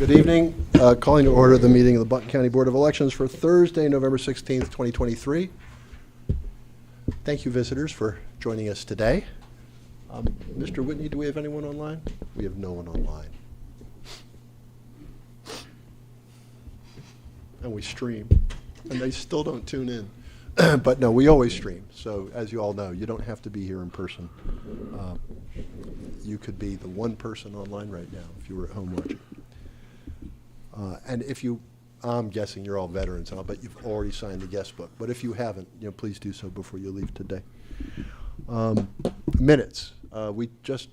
Good evening. Calling to order the meeting of the Button County Board of Elections for Thursday, November 16th, 2023. Thank you, visitors, for joining us today. Mr. Whitney, do we have anyone online? We have no one online. And we stream, and they still don't tune in. But no, we always stream. So as you all know, you don't have to be here in person. You could be the one person online right now if you were at home watching. And if you, I'm guessing you're all veterans, and I'll bet you've already signed the guest book. But if you haven't, please do so before you leave today. Minutes. We just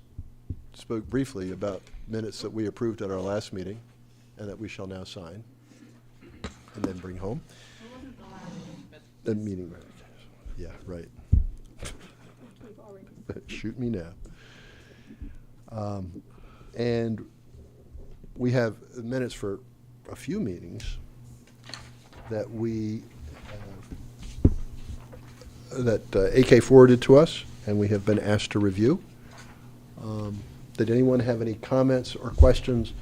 spoke briefly about minutes that we approved at our last meeting and that we shall now sign and then bring home. The meeting. Yeah, right. Shoot me now. And we have minutes for a few meetings that we that AK forwarded to us, and we have been asked to review. Did anyone have any comments or questions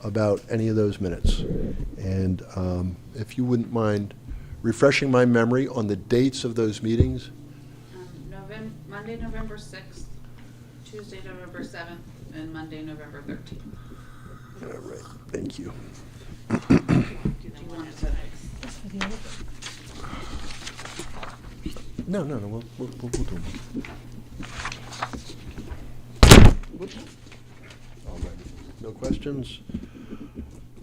about any of those minutes? And if you wouldn't mind refreshing my memory on the dates of those meetings. Monday, November 6th, Tuesday, November 7th, and Monday, November 13th. All right, thank you. Do you want to No, we'll do them. All right, no questions?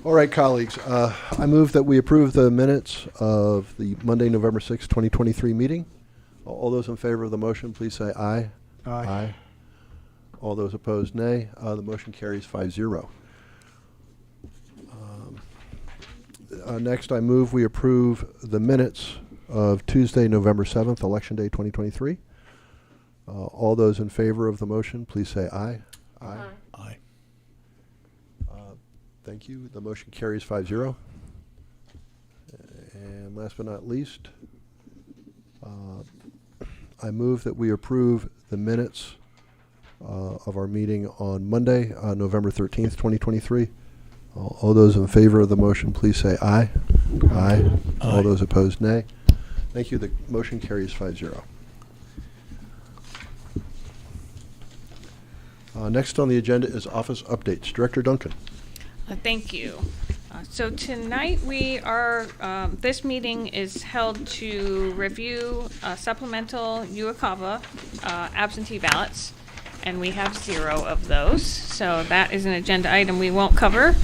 All right, colleagues, I move that we approve the minutes of the Monday, November 6th, 2023 meeting. All those in favor of the motion, please say aye. Aye. All those opposed, nay. The motion carries 5-0. Next, I move we approve the minutes of Tuesday, November 7th, Election Day 2023. All those in favor of the motion, please say aye. Aye. Aye. Thank you. The motion carries 5-0. And last but not least, I move that we approve the minutes of our meeting on Monday, November 13th, 2023. All those in favor of the motion, please say aye. Aye. All those opposed, nay. Thank you. The motion carries 5-0. Next on the agenda is office updates. Director Duncan. Thank you. So tonight we are, this meeting is held to review supplemental UOCAVA absentee ballots, and we have 0 of those. So that is an agenda item we won't cover.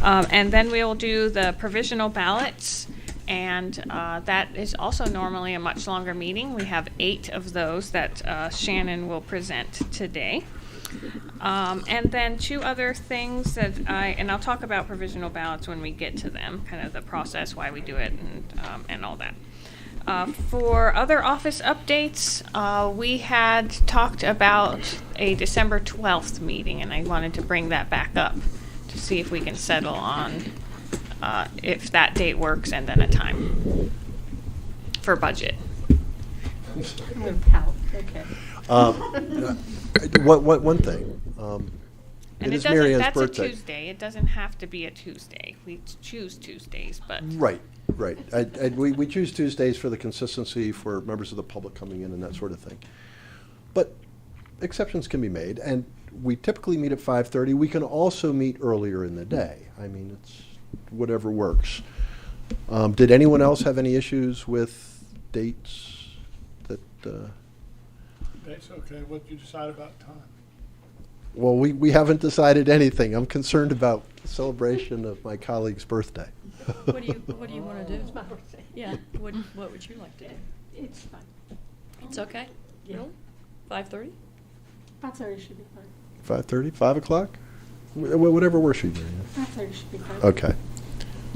And then we will do the provisional ballots, and that is also normally a much longer meeting. We have 8 of those that Shannon will present today. And then 2 other things that and I'll talk about provisional ballots when we get to them, kind of the process, why we do it, and all that. For other office updates, we had talked about a December 12th meeting, and I wanted to bring that back up to see if we can settle on if that date works, and then a time for budget. Okay. One thing. And it is that's Marianne's birthday. a Tuesday. It doesn't have to be a Tuesday. We choose Tuesdays, but. Right. We choose Tuesdays for the consistency for members of the public coming in and that sort of thing. But exceptions can be made, and we typically meet at 5:30. We can also meet earlier in the day. I mean, it's whatever works. Did anyone else have any issues with dates that... That's okay. What did you decide about time? Well, we haven't decided anything. I'm concerned about the celebration of my colleague's birthday. What do you want to do? It's my birthday. Yeah. What would you like to do? It's fine. It's okay. Yeah. Really? 5:30? 5:30 should be fine. 5:30, 5 o'clock? Whatever works for you. 5:30 should be fine. Okay.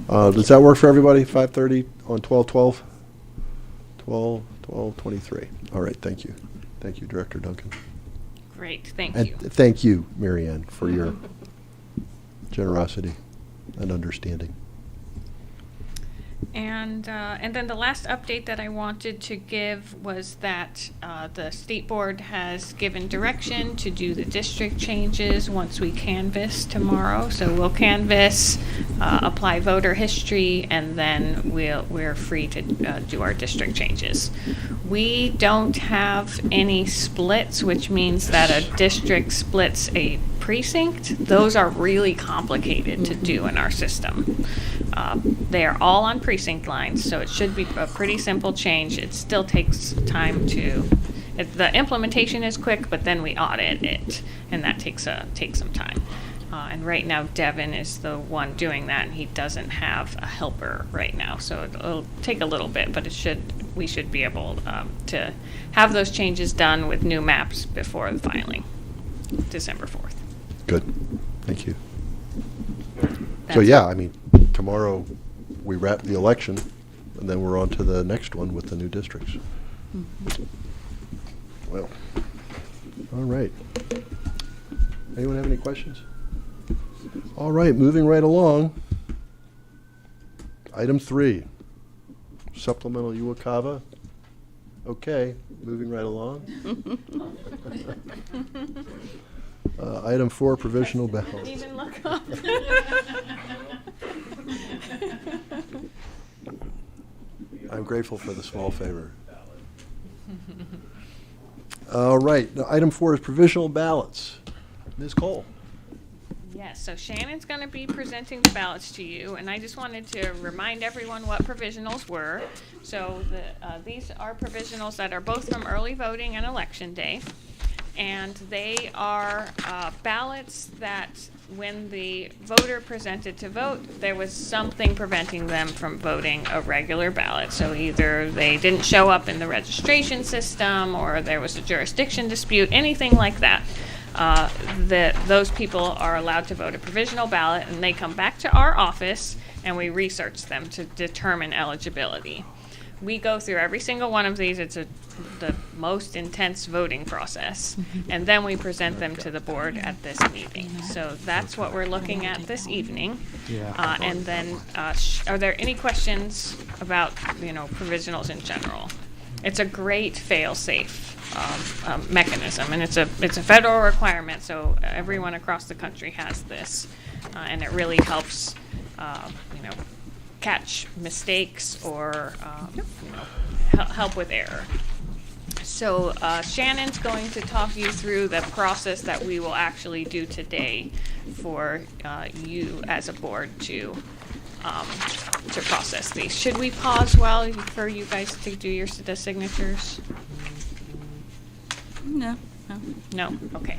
Does that work for everybody? 5:30 on 12/12? 12/23. All right, thank you. Thank you, Director Duncan. Great, thank And you. thank you, Marianne, for your generosity and understanding. And then the last update that I wanted to give was that the state board has given direction to do the district changes once we canvass tomorrow. So we'll canvass, apply voter history, and then we're free to do our district changes. We don't have any splits, which means that a district splits a precinct. Those are really complicated to do in our system. They are all on precinct lines, so it should be a pretty simple change. It still takes time the implementation is quick, but then we audit it, and that takes some time. And right now, Devin is the one doing that, and he doesn't have a helper right now, so it'll take a little bit, but we should be able to have those changes done with new maps before the filing, December 4th. Good, thank you. So That's- yeah, I mean, tomorrow we wrap the election, and then we're on to the next one with the new districts. Well, all right. Anyone have any questions? All right, moving right along. Item 3, supplemental UOCAVA. Okay, moving right along. Item 4, provisional ballots. Even look up. I'm grateful for the small favor. All right, now, item 4 is provisional ballots. Ms. Cole. Yes, so Shannon's going to be presenting the ballots to you, and I just wanted to remind everyone what provisionals were. So these are provisionals that are both from early voting and election day, and they are ballots that when the voter presented to vote, there was something preventing them from voting a regular ballot. So either they didn't show up in the registration system, or there was a jurisdiction dispute, anything like that. Those people are allowed to vote a provisional ballot, and they come back to our office and we research them to determine eligibility. We go through every single one of these. It's the most intense voting process, and then we present them to the board at this meeting. So that's what we're looking at this evening. And then, are there any questions about provisionals in general? It's a great fail-safe mechanism, and it's a federal requirement, so everyone across the country has this, and it really helps catch mistakes or help with error. So Shannon's going to talk you through the process that we will actually do today for you as a board to process these. Should we pause for you guys to do the signatures? No. No? Okay.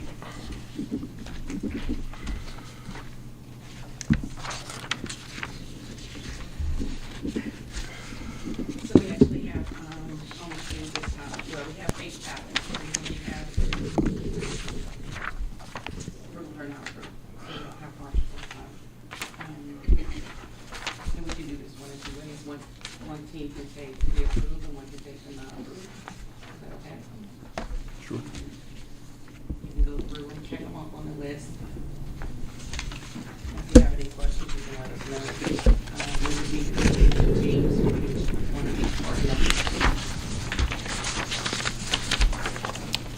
So we actually have, almost in this, we have fake ballots, and we have approved or not approved, so we don't have partial. And we can do this one or two ways. One team can take the approved and one can take the not approved. Is that okay? Sure. You can go through and check them off on the list. If you have any questions, you can let us know. We would be creating teams for each one of each part of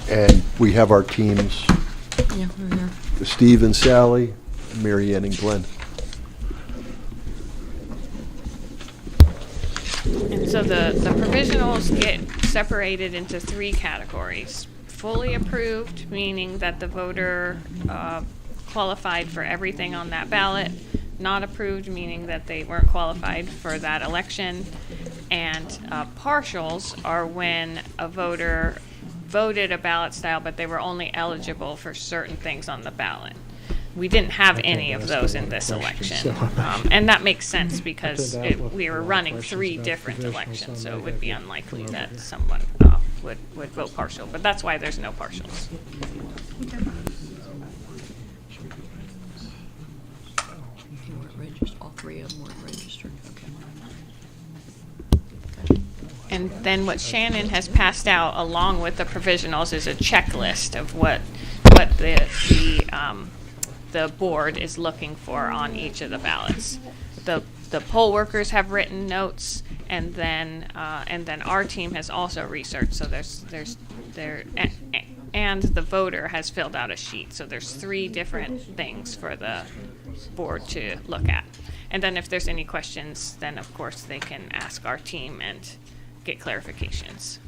And we have our teams, Yeah, we're here. Steve and Sally, Mary Ann and Glenn. And so the provisionals get separated into 3 categories. Fully approved, meaning that the voter qualified for everything on that ballot. Not approved, meaning that they weren't qualified for that election. And partials are when a voter voted a ballot style, but they were only eligible for certain things on the ballot. We didn't have any of those in this election. And that makes sense because we were running 3 different elections, so it would be unlikely that someone would vote partial. But that's why there's no partials. You weren't registered, all 3 of them weren't registered, okay. And then what Shannon has passed out along with the provisionals is a checklist of what the board is looking for on each of the ballots. The the poll workers have written notes, and then our team has also researched. So and the voter has filled out a sheet. So there's 3 different things for the board to look at. And then if there's any questions, then of course they can ask our team and get clarifications.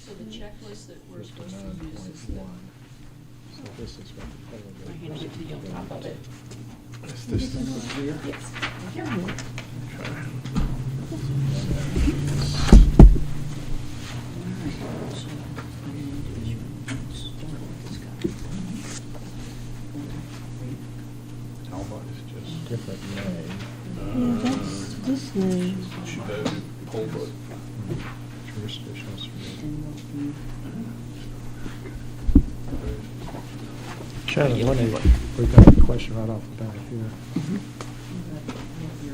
So the checklist that we're supposed to use is the, So this is what the poll I handed it to you on top of it. Is this thing right here? Yes. How much is just? different name. Yeah, that's this name. She voted poll book. Jurisdictional street. Shannon, we've got a question right off the bat here.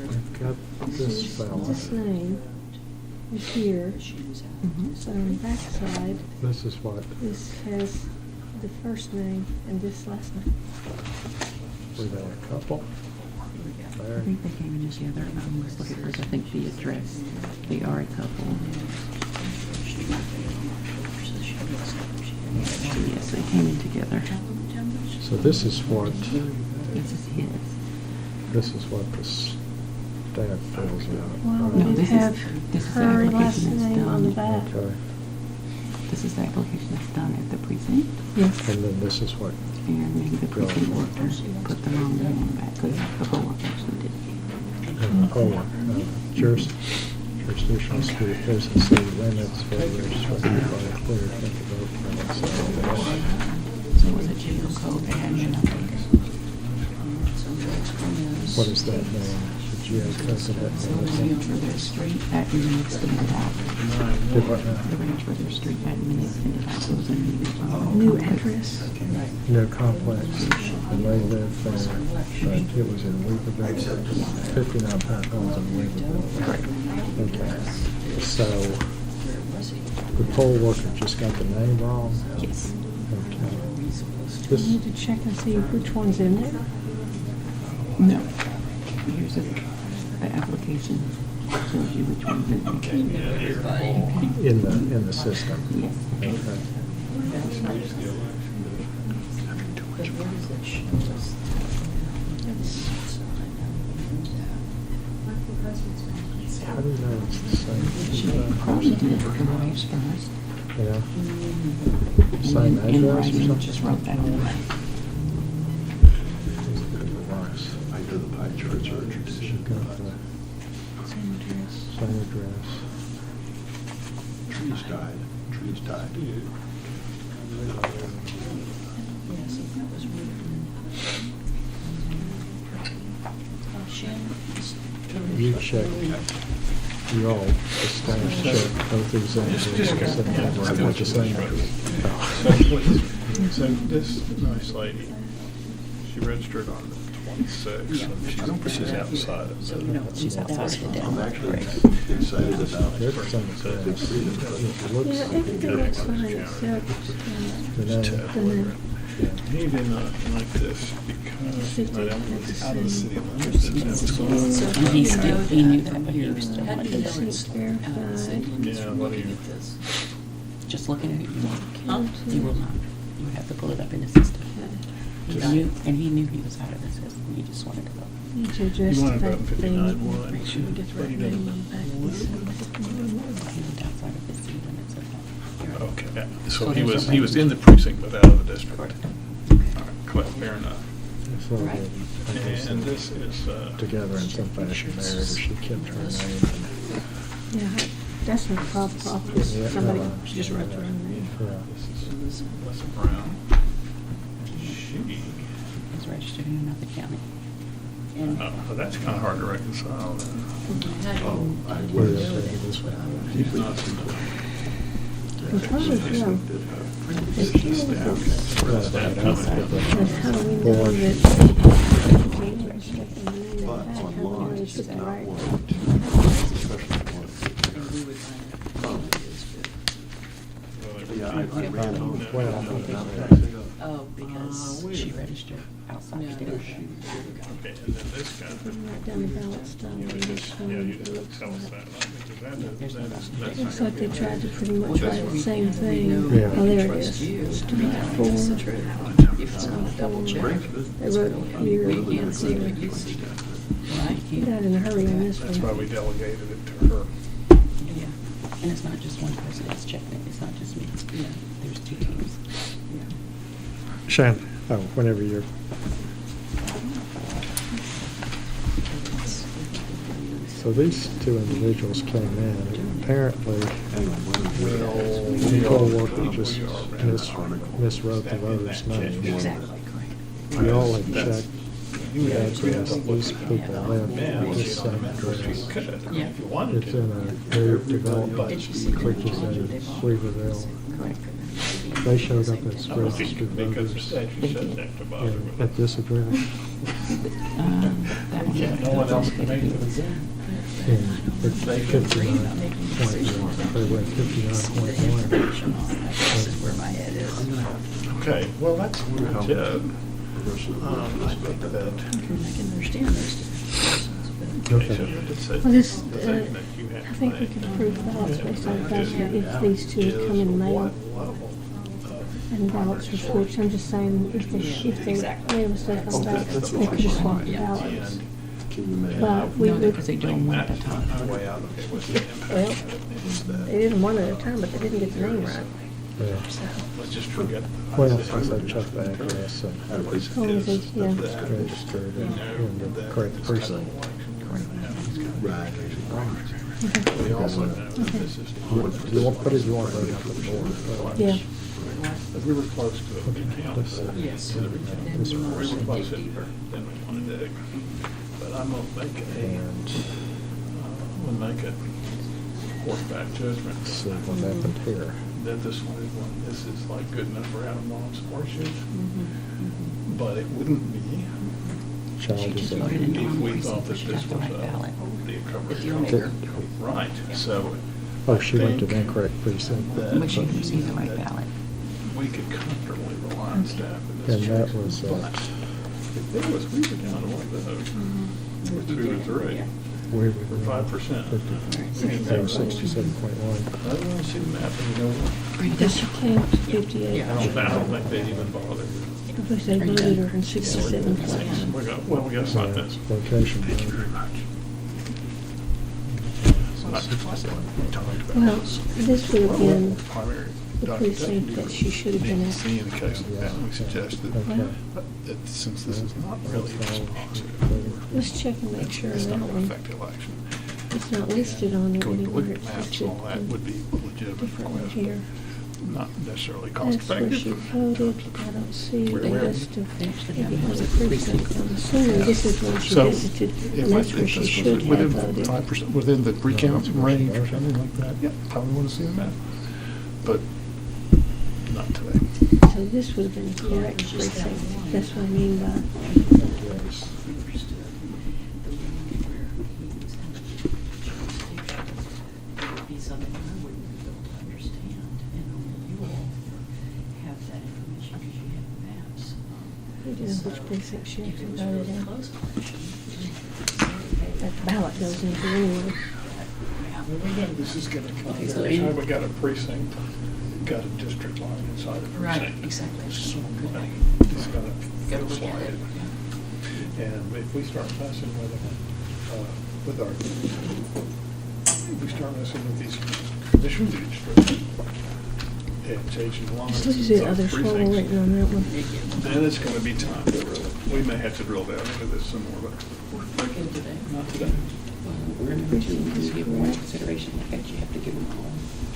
We've got this fella. This name is here. So on the back side, This is what, this has the first name and this last name. were they a couple? I There. think they came in together. Let's look at this. I think the address, they are a couple. Yes, they came in together. So this is what, This is his. this is what the staff fills out. Well, No, we this have is the her application last that's name on the done. back. Okay, This is the application that's done at the precinct. Yes. and then this is what, And maybe the precinct workers put them on there on the back, because the poll worker actually did. jurisdictional street, there's the city limits, voters, required clear, think about limits. So was it jail code that had been updated? What is that name? The geocode of that So the range name? for their street admin extended out. Did what now? The range for their street admin extended out, so it was a New address. No complex, and they live there, but it was in Weaverville, 59 homes in Weaverville. Okay, so the poll worker just got the name wrong? Yes. Okay. We This, need to check and see which one's in there. No. Here's the application, shows you which one's in there. in the system? Yes. Okay. How do you know it's the She same? probably did it for wives first. Yeah. Same In address or writing, something? just wrote that down. I know the pie charts are a tradition. Got the Same address. same address. Trees died, trees died. Yes, that was You check, you all, the staff check both these addresses and they were the same. So this nice lady, she registered on the 26th. She's outside of So, the. you know, she's outside of the I'm deadline. actually excited about They're it. the same address. It looks, Yeah, everything looks fine except the name. the name. He did not like this because he's not out of the city limits. And he still, he knew that, but he still wanted to know Receipt it's verified. Yeah, what do you? just looking at it, you will not. You would have to pull it up in the system. He knew, and he knew he was out of the system. He just wanted to go. Need to address You the wanna go back up thing. 59-1. Make sure we get the right name on the back. He lived outside of the city limits of that area. Okay, So so he there's a was range. in the precinct but out of the district. Correct. All right, fair enough. So Right. And this is, together in some fashion married, or she kept her name. Yeah, that's no problem. Yeah, Somebody no, just wrote their own name. Yeah. this is Melissa Brown. She, He's registered in another county. And oh, that's kind of hard to reconcile. Then. Oh, I Where was, is it? This one? He's not. We probably will. This is the applicant. Right, Because how do we know Board. that? but online, It's it's not right. warrant, especially warrant. Yeah, I ran home. Well, Oh, because she registered outside the state. Okay, and then this guy, Write down the ballot stuff. you and just, just yeah, find you what it just looks tell us like. that, right? Because that's Looks not like they gonna be- tried to pretty much write the same thing. Yeah. Oh, there it is. It's to buy four. Double check. They wrote it here. We can't see what you see. Right? Get out in a hurry on this That's why one. we delegated it to her. Yeah. And it's not just one person that's checking it. It's not just me. Yeah. There's two teams. Shannon, oh, whenever you're, so these two individuals came in, and apparently the poll worker just miswrote the voter's name. Exactly, correct. We all had checked the address, these people live in this same address. Yeah. If you wanted It's to. in a new development, Did you see which the is in one they bought? Weaverville. Correct. They showed up as I don't think registered because the voters statute says that to bother in- with at it. this address. That one. Yeah, no one else can make it. And for 59.1, they went 59.1. This is where my head is. Okay, well, that's legit. I think that. I can understand those different Okay. So you just said Well, this, the thing that you had I think we to can make. approve ballots based on the fact that if these two had come in mail and ballots were switched, I'm just saying, if they made a mistake on that, they could have swapped the ballots. But we No, would, because they do them one at a time. Way out, okay, what's the impact? well, Is that- they did them one at a time, but they didn't get the name right. Yeah. Let's just forget. Well, I said check the address and have it Oh, is it? Yeah. registered in the correct precinct. We also know that this is. Do you want, what did you want to vote up the board? Yeah. We were close to a big count. This, Yes. We were close than we wanted to dig. But I'm gonna make we'll make it horseback judgment. see what happened here. That this is like good enough for Adam Long's horseshoes. But it wouldn't be Child She is just in. voted in the if wrong we precinct, thought but that she this got the was right ballot. the With the appropriate. Omega. Right, so. Oh, I she went to the think incorrect precinct. that- But she received the right ballot. We could comfortably rely on staff in this And that case. was, But if it was, we were down to one vote, or two or three, we were. for 5%. 67.1. I don't want to see the map, and you know what? Does she count 58? I don't think they'd even bother. If they voted her in 67 place. We got to sign this. Location. Thank you very much. That's what we talked about. Well, this would have been Primary the Dr. precinct Deputy that she should have been didn't see at. any case like that, and we suggested Okay. that since this is not really responsive, Let's check and make sure it's that not going one, to affect the election. it's not listed on it Going to look anywhere. at It's maps listed and all that would be legitimate differently request, here. but not necessarily cost That's where she effective. voted. I don't see the Where? list of every other precinct. I'm assuming this is when she So, visited, if and I that's where think she this should was have within voted. 5%, within the recount range or something like that, yeah, probably want to see the map. But not today. So this would have been the correct precinct. That's what I mean by, Be something I wouldn't be able to understand, and only you all have that information because you have maps. I don't know which precinct she If it actually was voted really in. close election, That ballot goes into anyway. This is going to come, Okay, so every any- time we got a precinct, got a district line inside a Right, precinct. exactly. So many, it's gonna Gotta look slide. at it. And if we start messing with our, if we start messing with these condition districts and changing the lines. Let's see the of other swallow precincts, written on that one. then it's gonna be time to really, we may have to drill down into this some more, but We're working today. not today. Remember too, when you give one consideration like that, you have to give them all.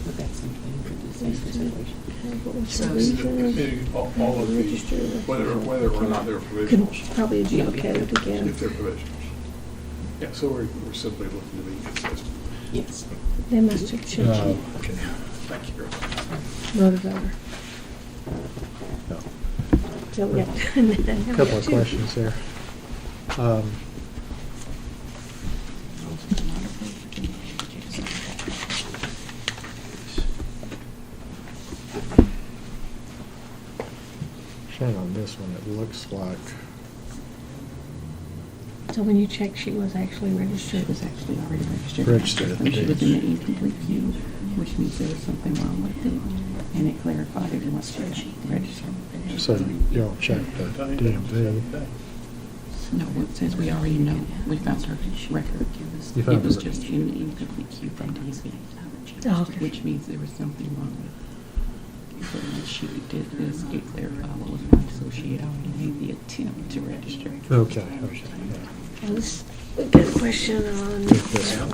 Look at something for the same consideration. What was So her is reason? All of the, Register with- whether or not they're Could provisionals. probably adjudicate it again. If they're provisionals. Yeah, so we're simply looking to be consistent. Yes. They must have checked No. it. Okay, thank you very much. Motor voter. No. So we got. Couple of questions there. Shane, on this one, it looks like, So when you checked, she was actually registered. She was actually already registered. Registered at the But she was deeds. in the incomplete queue, which means there was something wrong with it. And it clarified it once she registered. so y'all checked the DMV. No, it says we already know, we found her record. You found It was her- just in the incomplete queue from DMV. Oh, okay. Which means there was something wrong with it. So when she did this, it clarified what was wrong, so she had already made the attempt to register. Okay, yeah. Let's get a question on Take this one.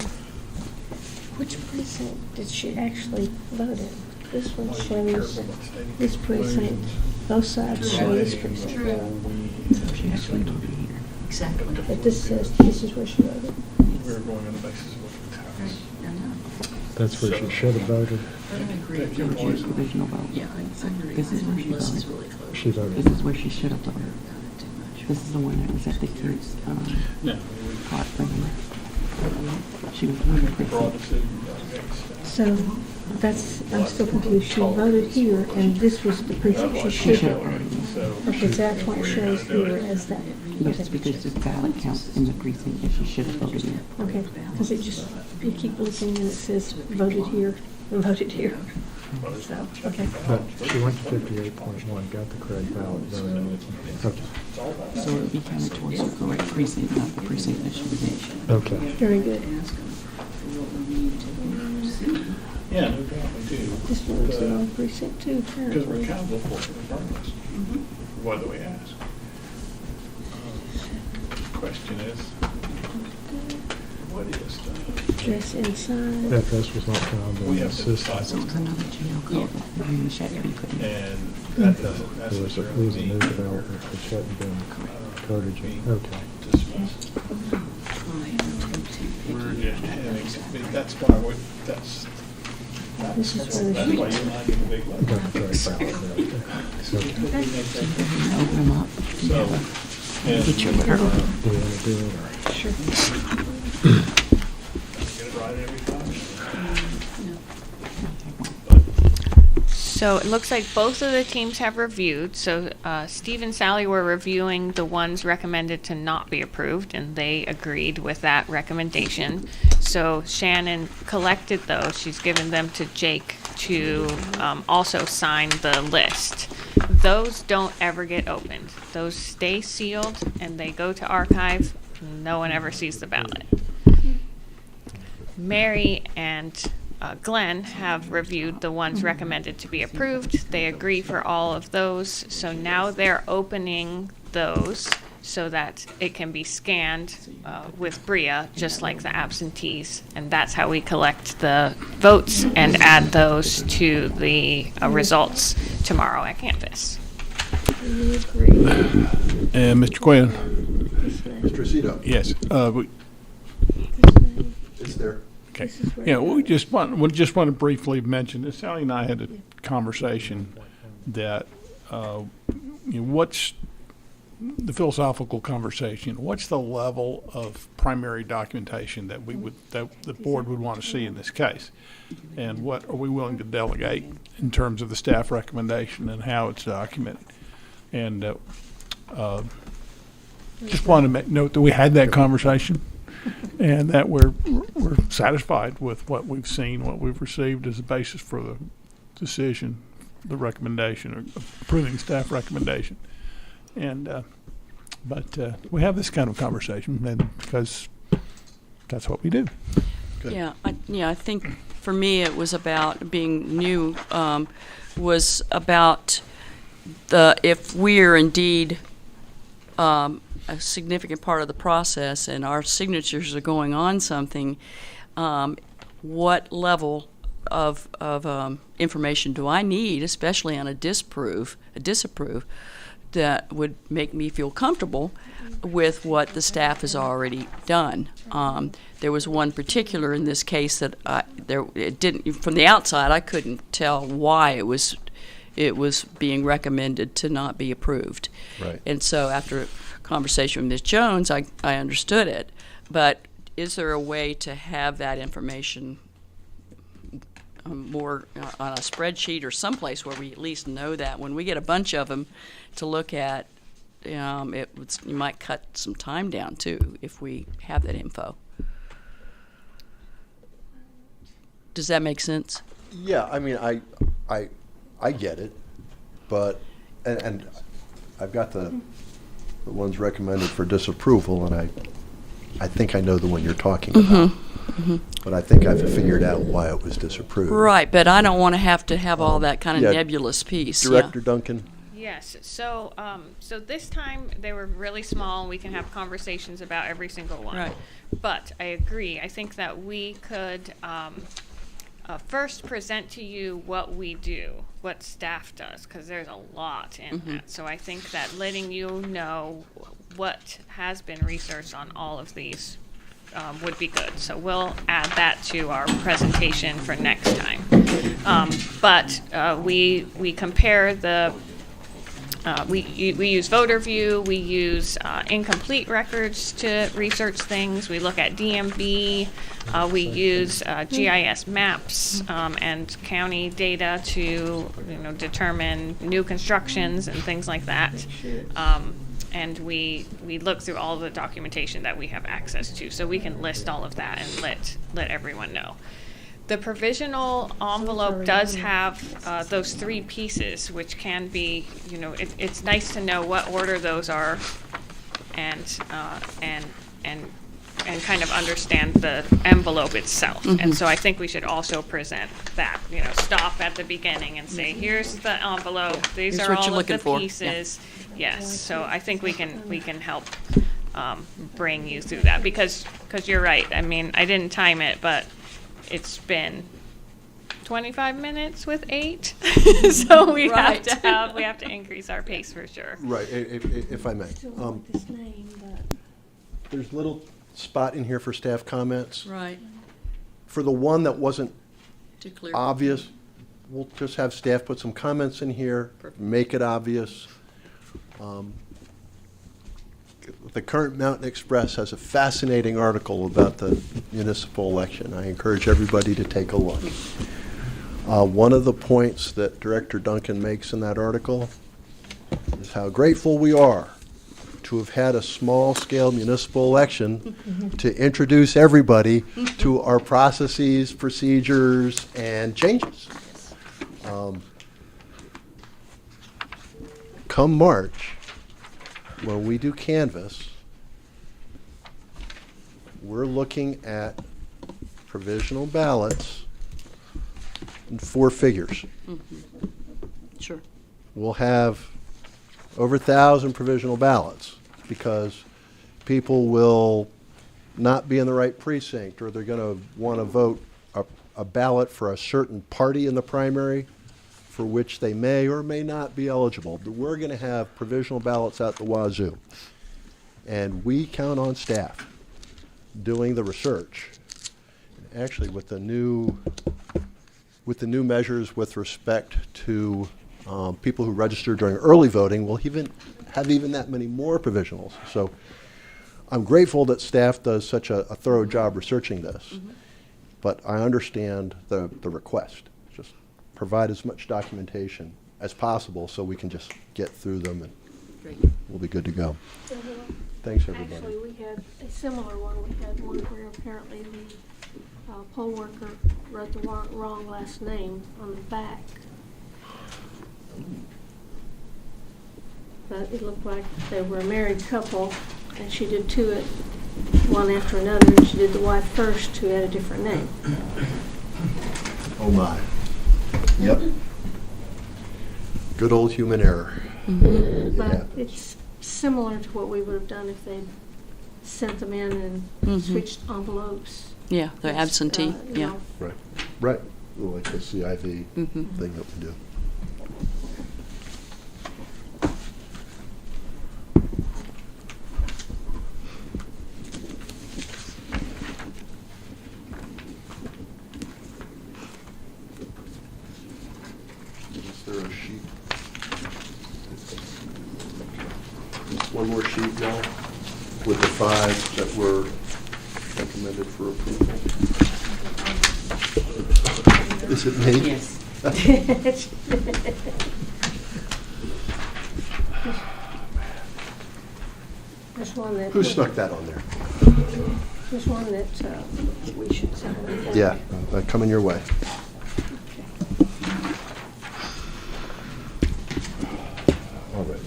which precinct did she actually vote in? This one shows this precinct, both sides show this precinct. So she actually voted here. Exactly. But this says this is where she voted. We were going on the basis of what the tax. That's where she should have voted. But I agree. Thank you, Her boys. original vote. Yeah, I agree. This is where she Unless it's voted. really close. She voted. This is where she should have voted. Too much. This is the one that was at the kids' No, park thing. She was one of the broad precinct. decision. So that's, I'm still confused. She voted here and this was the precinct she She should should have have. voted. So, Okay, so that's why it shows here as that. Yes, Okay. because the ballot counts in the precinct that she should have voted in. Okay, because it just, you keep looking and it says voted here and voted here. So, okay. But she went to 58.1, got the correct ballot, voted in it. Okay, So it would be counted towards the correct precinct, not the precinct that she was in. okay. Very good. yeah, no doubt, we do. This one's the wrong precinct too, Because we're apparently. accountable for it regardless, whether we ask. Question is, what is the, Dress inside. That dress was not found in we the have to decide, system. So it was another jail code that really should be put in. and that doesn't There was a necessarily new mean development that shouldn't been coded yet. Okay. dismissed. We're just having, that's why we're, that's, This is where that's why you're not getting a big Got the one. correct ballot. Okay. Open them up. So, and Get your get letter. Do you want to do it or? Sure. it right every time. So it looks like both of the teams have reviewed. So Steve and Sally were reviewing the ones recommended to not be approved, and they agreed with that recommendation. So Shannon collected those. She's given them to Jake to also sign the list. Those don't ever get opened. Those stay sealed, and they go to archive. No one ever sees the ballot. Mary and Glenn have reviewed the ones recommended to be approved. They agree for all of those. So now they're opening those so that it can be scanned with Bria, just like the absentees. And that's how we collect the votes and add those to the results tomorrow at Canvas. We agree. And Mr. Quinn, Mr. Aceto, yes, it's there. okay. Yeah, we just want to briefly mention that Sally and I had a conversation that, what's the philosophical conversation? What's the level of primary documentation that the board would want to see in this case? And what are we willing to delegate in terms of the staff recommendation and how it's documented? And just want to note that we had that conversation and that we're satisfied with what we've seen, what we've received as a basis for the decision, the recommendation, or approving staff recommendation. And but we have this kind of conversation, and because that's what we do. Good. I think for me it was about being new, was about if we're indeed a significant part of the process and our signatures are going on something, what level of information do I need, especially on a disapprove, that would make me feel comfortable with what the staff has already done. There was one particular in this case that it didn't, from the outside I couldn't tell why it was being recommended to not be approved. Right. And so after a conversation with Ms. Jones, I understood it. But is there a way to have that information more on a spreadsheet or someplace where we at least know that when we get a bunch of them to look at, you might cut some time down too if we have that info. Does that make sense? Yeah, I mean, I get it, but, and I've got the ones recommended for disapproval, and I think I know the one you're talking about. But I think I've figured out why it was disapproved. Right, but I don't want to have all that kind of Yeah. nebulous piece. Director Duncan? Yes, so, so this time they were really small, and we can have conversations about every single one. Right. But I agree, I think that we could, first present to you what we do, what staff does, because there's a lot in that. So I think that letting you know what has been researched on all of these would be good. So we'll add that to our presentation for next time. But we compare the we use VoterView, we use incomplete records to research things, we look at DMV, we use GIS maps and county data to determine new constructions and things like that. And we look through all the documentation that we have access to, so we can list all of that and let everyone know. The provisional envelope does have those three pieces, which can be, it's nice to know what order those are, and kind of understand the envelope itself. And so I think we should also present that. Stop at the beginning and say, here's the envelope. These Here's are what you're all of the looking for. pieces. Yes. So I think we can help bring you through that because you're right. I mean, I didn't time it, but it's been 25 minutes with 8, so we Right. have to increase our pace for sure. Right, if I may. Still like this name, but There's a little spot in here for staff comments. Right. For the one that wasn't Too clear. obvious, we'll just have staff put some comments in here, make it obvious. The current Mountain Express has a fascinating article about the municipal election. I encourage everybody to take a look. One of the points that Director Duncan makes in that article is how grateful we are to have had a small-scale municipal election to introduce everybody to our processes, procedures, and changes. Come March, when we do canvass, we're looking at provisional ballots in 4 figures. Sure. We'll have over 1,000 provisional ballots because people will not be in the right precinct, or they're going to want to vote a ballot for a certain party in the primary for which they may or may not be eligible. But we're going to have provisional ballots out the wazoo. And we count on staff doing the research. Actually, with the new measures with respect to people who register during early voting, we'll have that many more provisionals. So I'm grateful that staff does such a thorough job researching this. But I understand the request. Just provide as much documentation as possible so we can just get through them and Great. we'll be good to go. Thanks, everybody. actually, we had a similar one. We had one where apparently the poll worker wrote the wrong last name on the back. But it looked like they were a married couple, and she did 2 at one after another, and she did the wife first, who had a different name. Oh, my. Yep. Good old human error. Yeah. But it's similar to what we would have done if they'd sent them in and switched envelopes. Yeah, the That's, absentee. you Yeah. know, Right. Right. Like the CIV thing that we do. Is there a sheet? One more sheet now with the 5 that were recommended for approval. Is it me? Yes. There's one that. Who snuck that on there? There's one that we should sign. Yeah, coming your way. All right.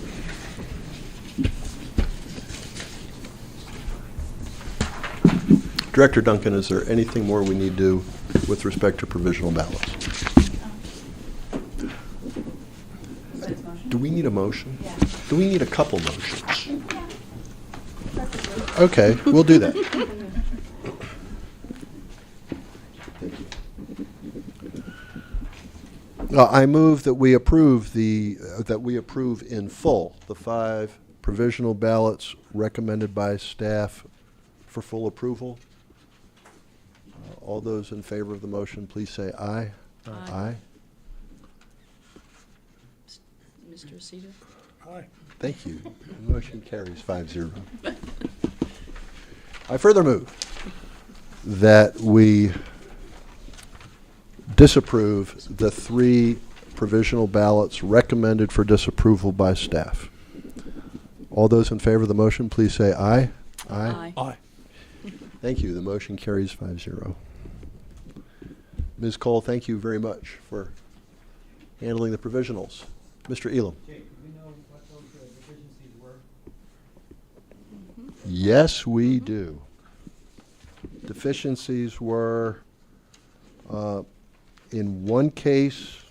Director Duncan, is there anything more we need to do with respect to provisional ballots? Do we need a motion? Yeah. Do we need a couple motions? Okay, we'll do that. I move that we approve in full the 5 provisional ballots recommended by staff for full approval. All those in favor of the motion, please say aye. Aye. Mr. Aceto? Hi. Thank you. The motion carries 5-0. I further move that we disapprove the 3 provisional ballots recommended for disapproval by staff. All those in favor of the motion, please say aye. Aye. Aye. Thank you. The motion carries 5-0. Ms. Cole, thank you very much for handling the provisionals. Mr. Elam. Jake, do we know what those deficiencies were? Yes, we do. Deficiencies were, in one case,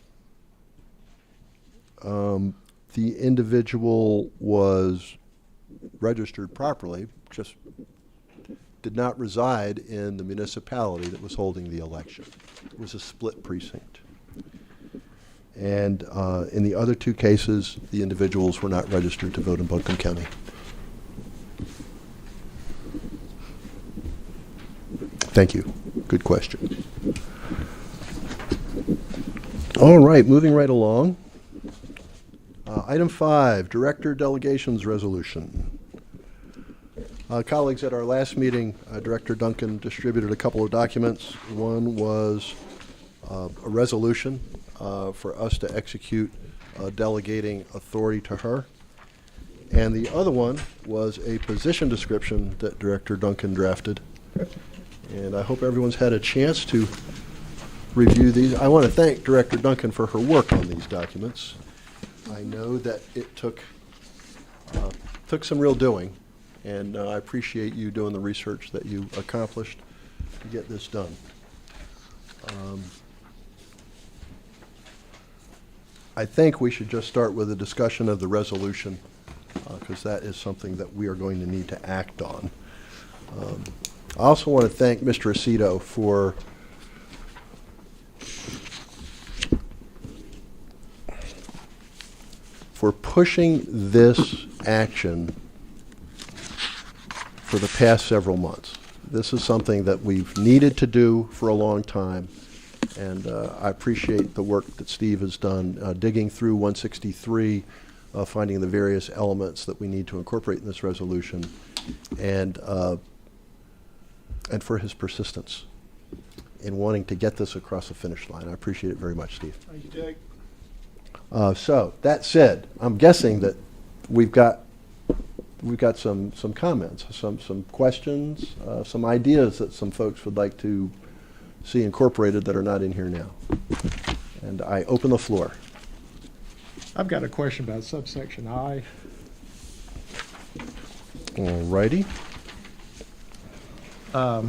the individual was registered properly, just did not reside in the municipality that was holding the election. It was a split precinct. And in the other 2 cases, the individuals were not registered to vote in Buncombe County. Thank you. Good question. All right, moving right along. Item 5, Director Delegations Resolution. Colleagues, at our last meeting, Director Duncan distributed a couple of documents. One was a resolution for us to execute delegating authority to her. And the other one was a position description that Director Duncan drafted. And I hope everyone's had a chance to review these. I want to thank Director Duncan for her work on these documents. I know that it took some real doing, and I appreciate you doing the research that you accomplished to get this done. I think we should just start with a discussion of the resolution, because that is something that we are going to need to act on. I also want to thank Mr. Aceto for pushing this action for the past several months. This is something that we've needed to do for a long time, and I appreciate the work that Steve has done digging through 163, finding the various elements that we need to incorporate in this resolution, and for his persistence in wanting to get this across the finish line. I appreciate it very much, Steve. Thank you, Jake. So that said, I'm guessing that we've got some comments, some questions, some ideas that some folks would like to see incorporated that are not in here now. And I open the floor. I've got a question about subsection I. All righty.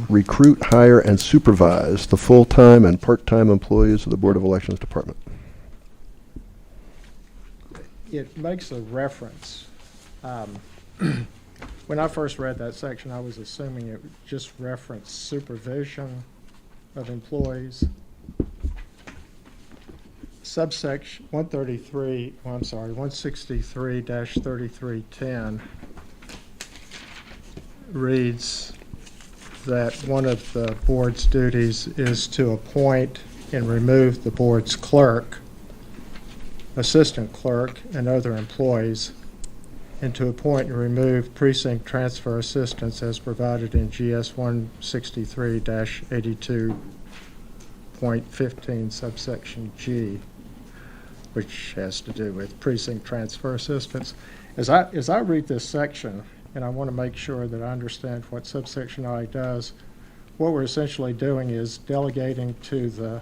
Recruit, hire, and supervise the full-time and part-time employees of the Board of Elections Department. It makes a reference. When I first read that section, I was assuming it just referenced supervision of employees. Subsection 163-3310 reads that one of the board's duties is to appoint and remove the board's clerk, assistant clerk, and other employees, and to appoint and remove precinct transfer assistants as provided in GS 163-82 point 15 subsection G, which has to do with precinct transfer assistance. As I read this section, and I want to make sure that I understand what subsection I does, what we're essentially doing is delegating to the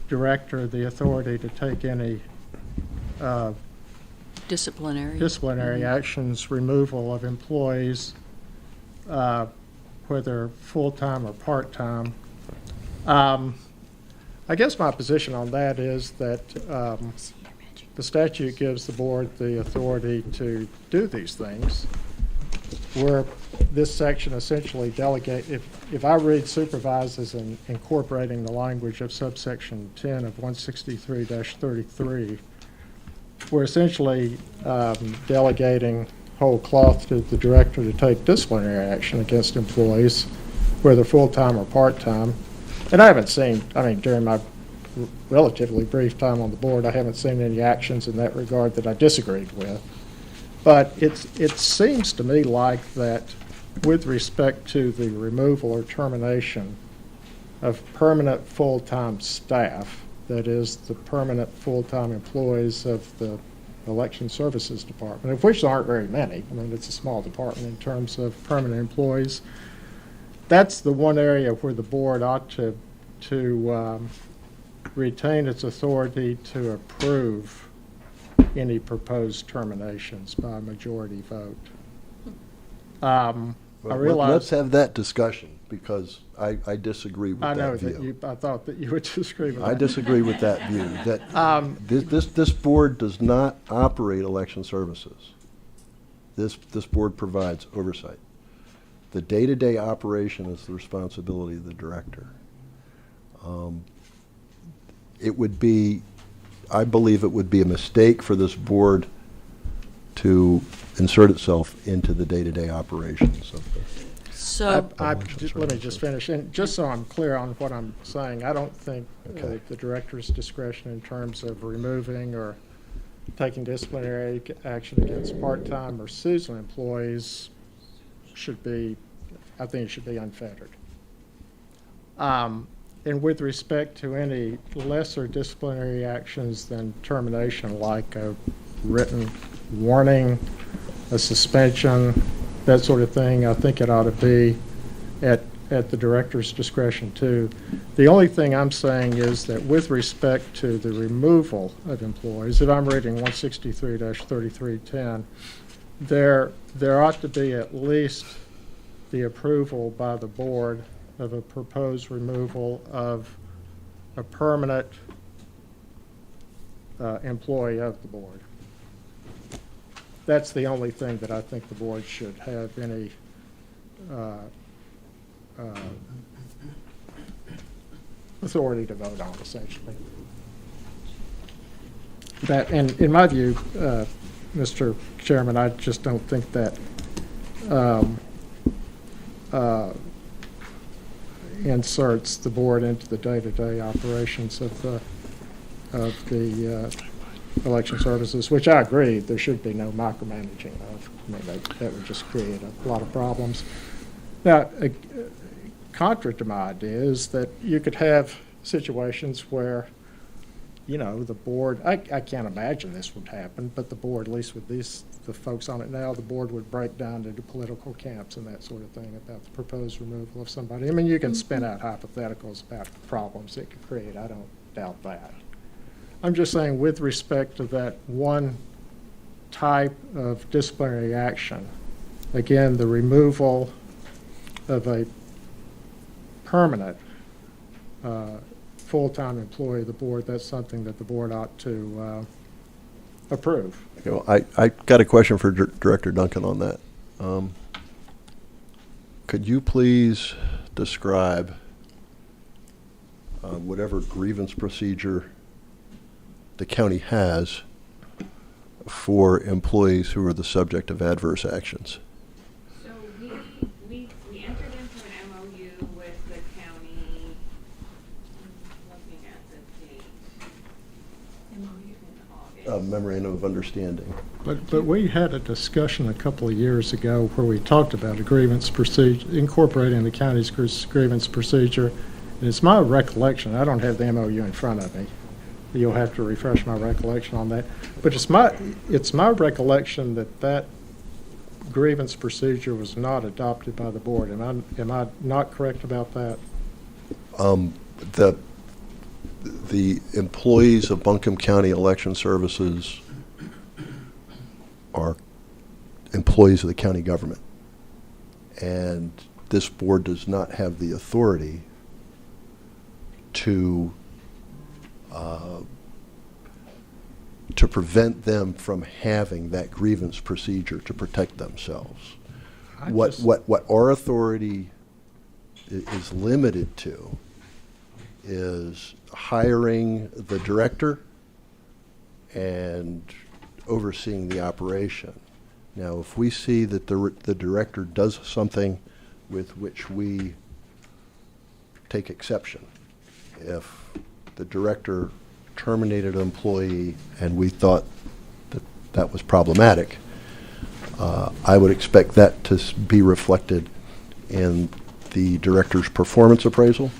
director the authority to take any Disciplinary. actions, removal of employees, whether full-time or part-time. I guess my position on that is that the statute gives the board the authority to do these things, where this section essentially if I read supervises and incorporating the language of subsection 10 of 163-33, we're essentially delegating whole cloth to the director to take disciplinary action against employees, whether full-time or part-time. And I haven't seen, during my relatively brief time on the board, I haven't seen any actions in that regard that I disagreed with. But it seems to me like that with respect to the removal or termination of permanent full-time staff, that is, the permanent full-time employees of the Election Services Department, of which there aren't very many. It's a small department in terms of permanent employees. That's the one area where the board ought to retain its authority to approve any proposed terminations by a majority vote. I realize. Let's have that discussion, because I disagree with I know that that view. I thought that you would disagree with that. I disagree with that view, that this board does not operate election services. This board provides oversight. The day-to-day operation is the responsibility of the director. I believe it would be a mistake for this board to insert itself into the day-to-day operations of the. So, Let me just finish, and just so I'm clear on what I'm saying, I don't think Okay. the director's discretion in terms of removing or taking disciplinary action against part-time or seasonal employees I think it should be unfettered. And with respect to any lesser disciplinary actions than termination, like a written warning, a suspension, that sort of thing, I think it ought to be at the director's discretion too. The only thing I'm saying is that with respect to the removal of employees, if I'm reading 163-3310, there ought to be at least the approval by the board of a proposed removal of a permanent employee of the board. That's the only thing that I think the board should have any authority to vote on, essentially. That, and in my view, Mr. Chairman, I just don't think that inserts the board into the day-to-day operations of the election services, which I agree there should be no micromanaging of. That would just create a lot of problems. Now, contrary to my idea is that you could have situations where, the board, I can't imagine this would happen, but the board, at least with the folks on it now, the board would break down into political camps and that sort of thing about the proposed removal of somebody. You can spin out hypotheticals about problems it could create. I don't doubt that. I'm just saying, with respect to that one type of disciplinary action, again, the removal of a permanent full-time employee of the board, that's something that the board ought to approve. Okay, well, I got a question for Director Duncan on that. Could you please describe whatever grievance procedure the county has for employees who are the subject of adverse actions? So we entered into an MOU with the county, looking at the date. MOU in August. Memorandum of understanding. But we had a discussion a couple of years ago where we talked about a grievance procedure, incorporating the county's grievance procedure, It's my recollection, I don't have the MOU in front of me. You'll have to refresh my recollection on that. But it's my recollection that that grievance procedure was not adopted by the board. Am I not correct about that? The employees of Buncombe County Election Services are employees of the county government. And this board does not have the authority to prevent them from having that grievance procedure to protect themselves. What our authority is limited to is hiring the director and overseeing the operation. Now, if we see that the director does something with which we take exception, if the director terminated an employee and we thought that that was problematic, I would expect that to be reflected in the director's performance appraisal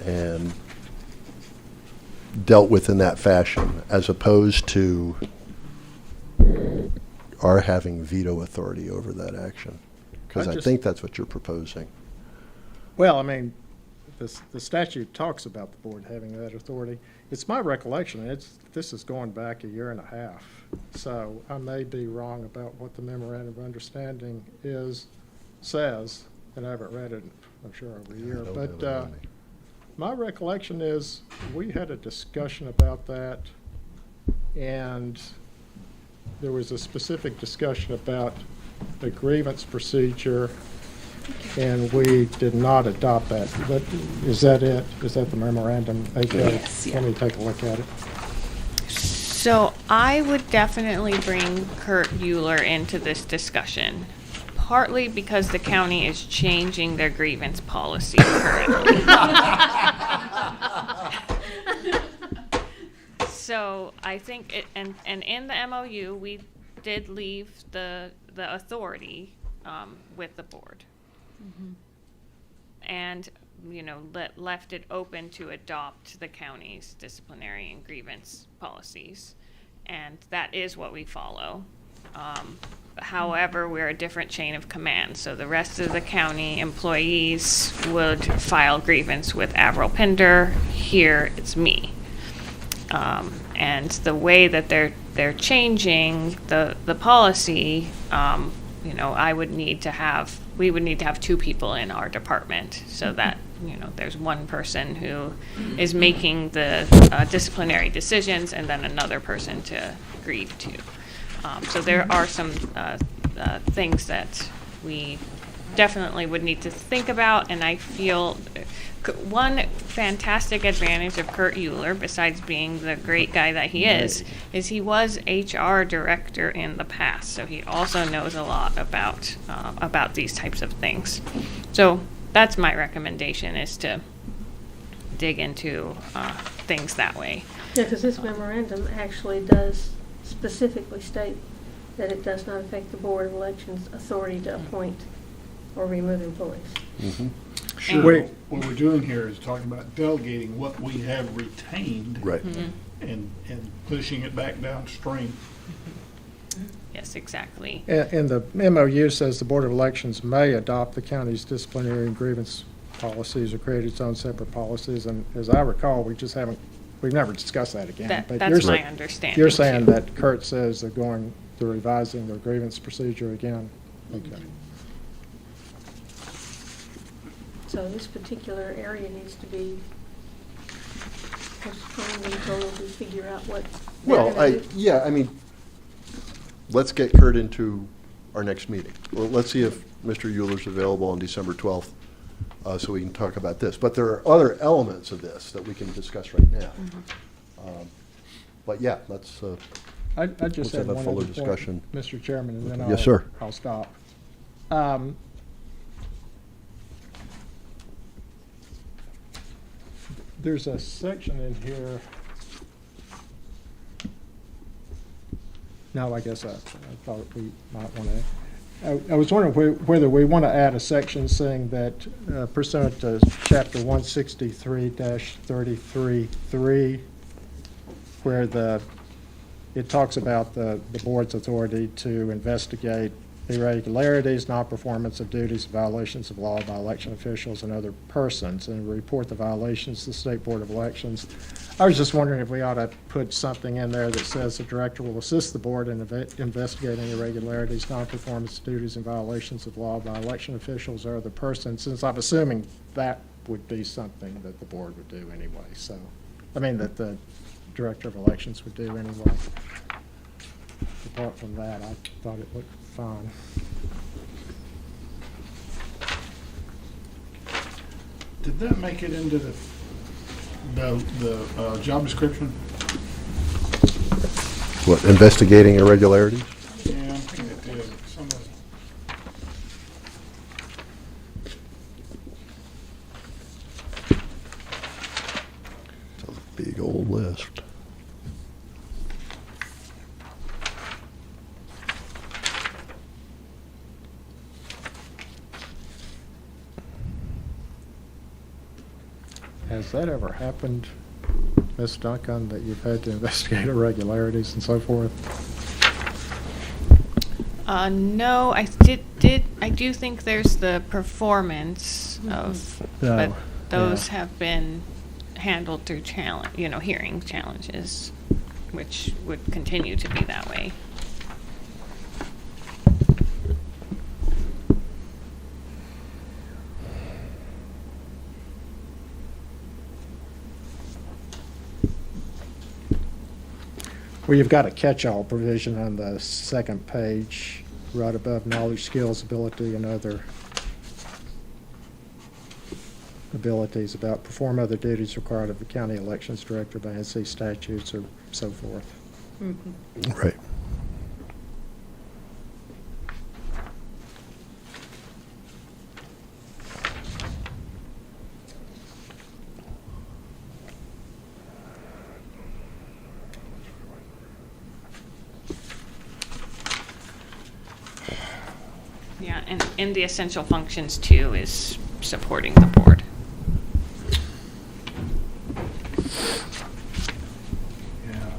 and dealt with in that fashion, as opposed to our having veto authority over that action. Because I think that's what you're proposing. Well, I mean, the statute talks about the board having that authority. It's my recollection, this is going back a year and a half. So I may be wrong about what the memorandum of understanding says, and I haven't read it, I'm sure, over a year. But my recollection is we had a discussion about that, and there was a specific discussion about the grievance procedure, and we did not adopt that. But is that it? Is that the memorandum? Okay. Yes, yeah. Let me take a look at it. So I would definitely bring Kurt Euler into this discussion, partly because the county is changing their grievance policy currently. So I think it, and in the MOU, we did leave the authority with the board. And, you know, left it open to adopt the county's disciplinary and grievance policies. And that is what we follow. However, we're a different chain of command. So the rest of the county employees would file grievance with Avril Pinder. Here, it's me. And the way that they're changing the policy, you know, we would need to have two people in our department so that, you know, there's one person who is making the disciplinary decisions and then another person to grieve to. So there are some things that we definitely would need to think about, and I feel one fantastic advantage of Kurt Euler, besides being the great guy that he is he was HR director in the past, so he also knows a lot about these types of things. So that's my recommendation, is to dig into things that way. Yeah, because this memorandum actually does specifically state that it does not affect the Board of Elections' authority to appoint or remove employees. Mm-hmm. Sure. Wait. What we're doing here is talking about delegating what we have retained. Right. And pushing it back downstream. Yes, exactly. And the MOU says the Board of Elections may adopt the county's disciplinary and grievance policies or create its own separate policies. And as I recall, we've never discussed that again. But That's my understanding. You're saying too. that Kurt says they're revising their grievance procedure again? Okay. So this particular area needs to be postponed until we figure out what they're Well, gonna do. I mean, let's get Kurt into our next meeting. Well, let's see if Mr. Euler's available on December 12th, so we can talk about this. But there are other elements of this that we can discuss right now. But yeah, let's I just have had a one fuller other point, discussion. Mr. Chairman, and then Yes, sir. I'll stop. There's a section in here. No, I guess I thought we might want to. I was wondering whether we want to add a section saying that pursuant to Chapter 163-33-3, where it talks about the board's authority to investigate irregularities, non-performance of duties, violations of law by election officials and other persons, and report the violations to the State Board of Elections. I was just wondering if we ought to put something in there that says the director will assist the board in investigating irregularities, non-performance of duties, and violations of law by election officials or other persons, since I'm assuming that would be something that the board would do anyway. So, I mean, that the director of elections would do anyway. Apart from that, I thought it looked fine. Did that make it into the job description? What, investigating irregularities? Yeah, I think it did. Some of It's a big old list. Has that ever happened, Ms. Duncan, that you've had to investigate irregularities and so forth? No, I do think there's the performance of, but No, those yeah. have been handled through hearing challenges, which would continue to be that way. Well, you've got a catch-all provision on the second page, right above knowledge, skills, ability, and other abilities about perform other duties required of the county elections director by NC statutes or so forth. Right. Yeah, and the essential functions too is supporting the board. yeah.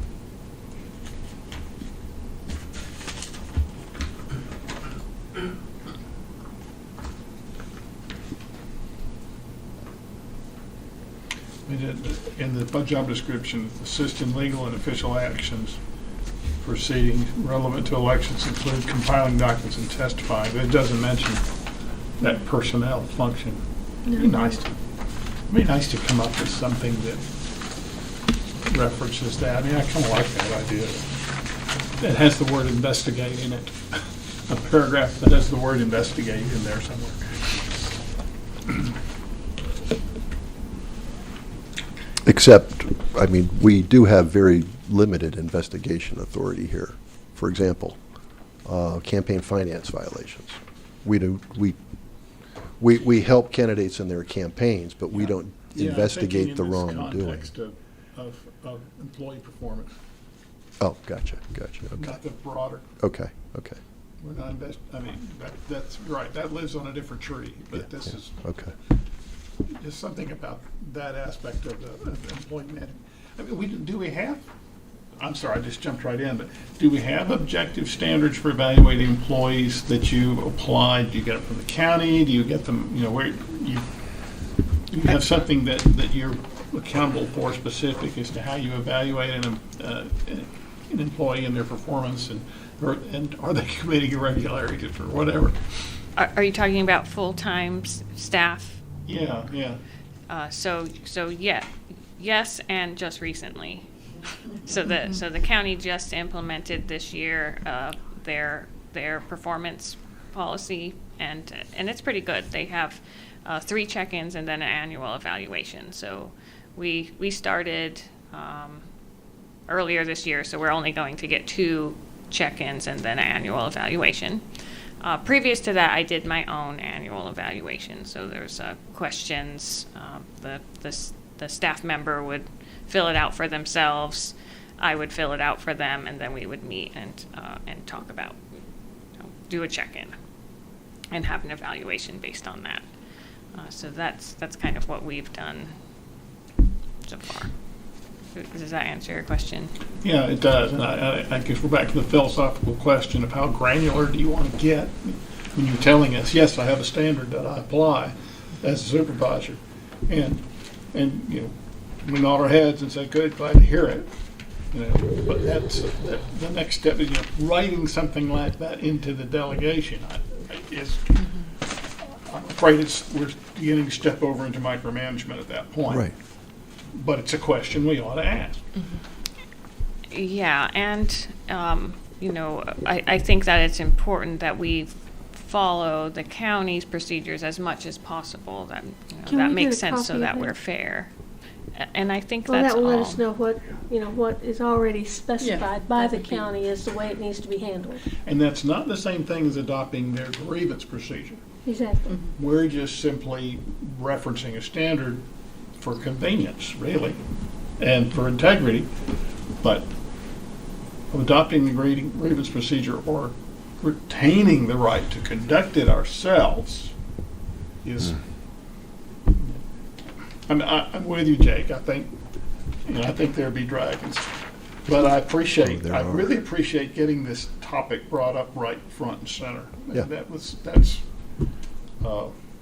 In the job description, assist in legal and official actions proceedings relevant to elections include compiling documents and testifying. But it doesn't mention that personnel function. It'd be nice to come up with something that references that. I mean, I kind of like that idea. It has the word investigate in it. A paragraph that has the word investigate in there somewhere. Except, I mean, we do have very limited investigation authority here. For example, campaign finance violations. We help candidates in their campaigns, but we don't investigate the wrongdoing. In this context of employee performance, Oh, gotcha, okay. not the broader. Okay. We're not I mean, that's right, that lives on a different tree, but Yeah, this yeah, is okay. just something about that aspect of the employee management. I mean, do we have, I'm sorry, I just jumped right in, but do we have objective standards for evaluating employees that you apply? Do you get it from the county? Do you get them, where you have something that you're accountable for specific as to how you evaluate an employee and their performance, and are they committing irregularities or whatever? Are you talking about full-time staff? Yeah. So yeah, yes, and just recently. So the county just implemented this year their performance policy, and it's pretty good. They have 3 check-ins and then an annual evaluation. So we started earlier this year, so we're only going to get 2 check-ins and then an annual evaluation. Previous to that, I did my own annual evaluation. So there's questions. The staff member would fill it out for themselves. I would fill it out for them, and then we would meet and talk about, do a check-in. and have an evaluation based on that. So that's kind of what we've done so far. Does that answer your question? Yeah, it does. And I guess we're back to the philosophical question of how granular do you want to get when you're telling us, yes, I have a standard that I apply as a supervisor. And you know, we nod our heads and say, good, glad to hear it. You know, but that's the next step is, you know, writing something like that into the delegation is, I'm afraid we're beginning to step over into micromanagement at that point. Right. But it's a question we ought to ask. Yeah, and, you know, I think that it's important that we follow the county's procedures as much as possible. That, you know, Can that we get makes a sense so copy of that that? we're fair. And I think Well, that's that will all. let us know what, you know, what is already specified by that the would be- county as the way it needs to be handled. And that's not the same thing as adopting their grievance procedure. Exactly. We're just simply referencing a standard for convenience, really, and for integrity. But adopting the grievance procedure or retaining the right to conduct it ourselves is. I'm with you, Jake. I think, you know, I think there'd be dragons, but I really appreciate getting this topic brought up right front and center. Yeah.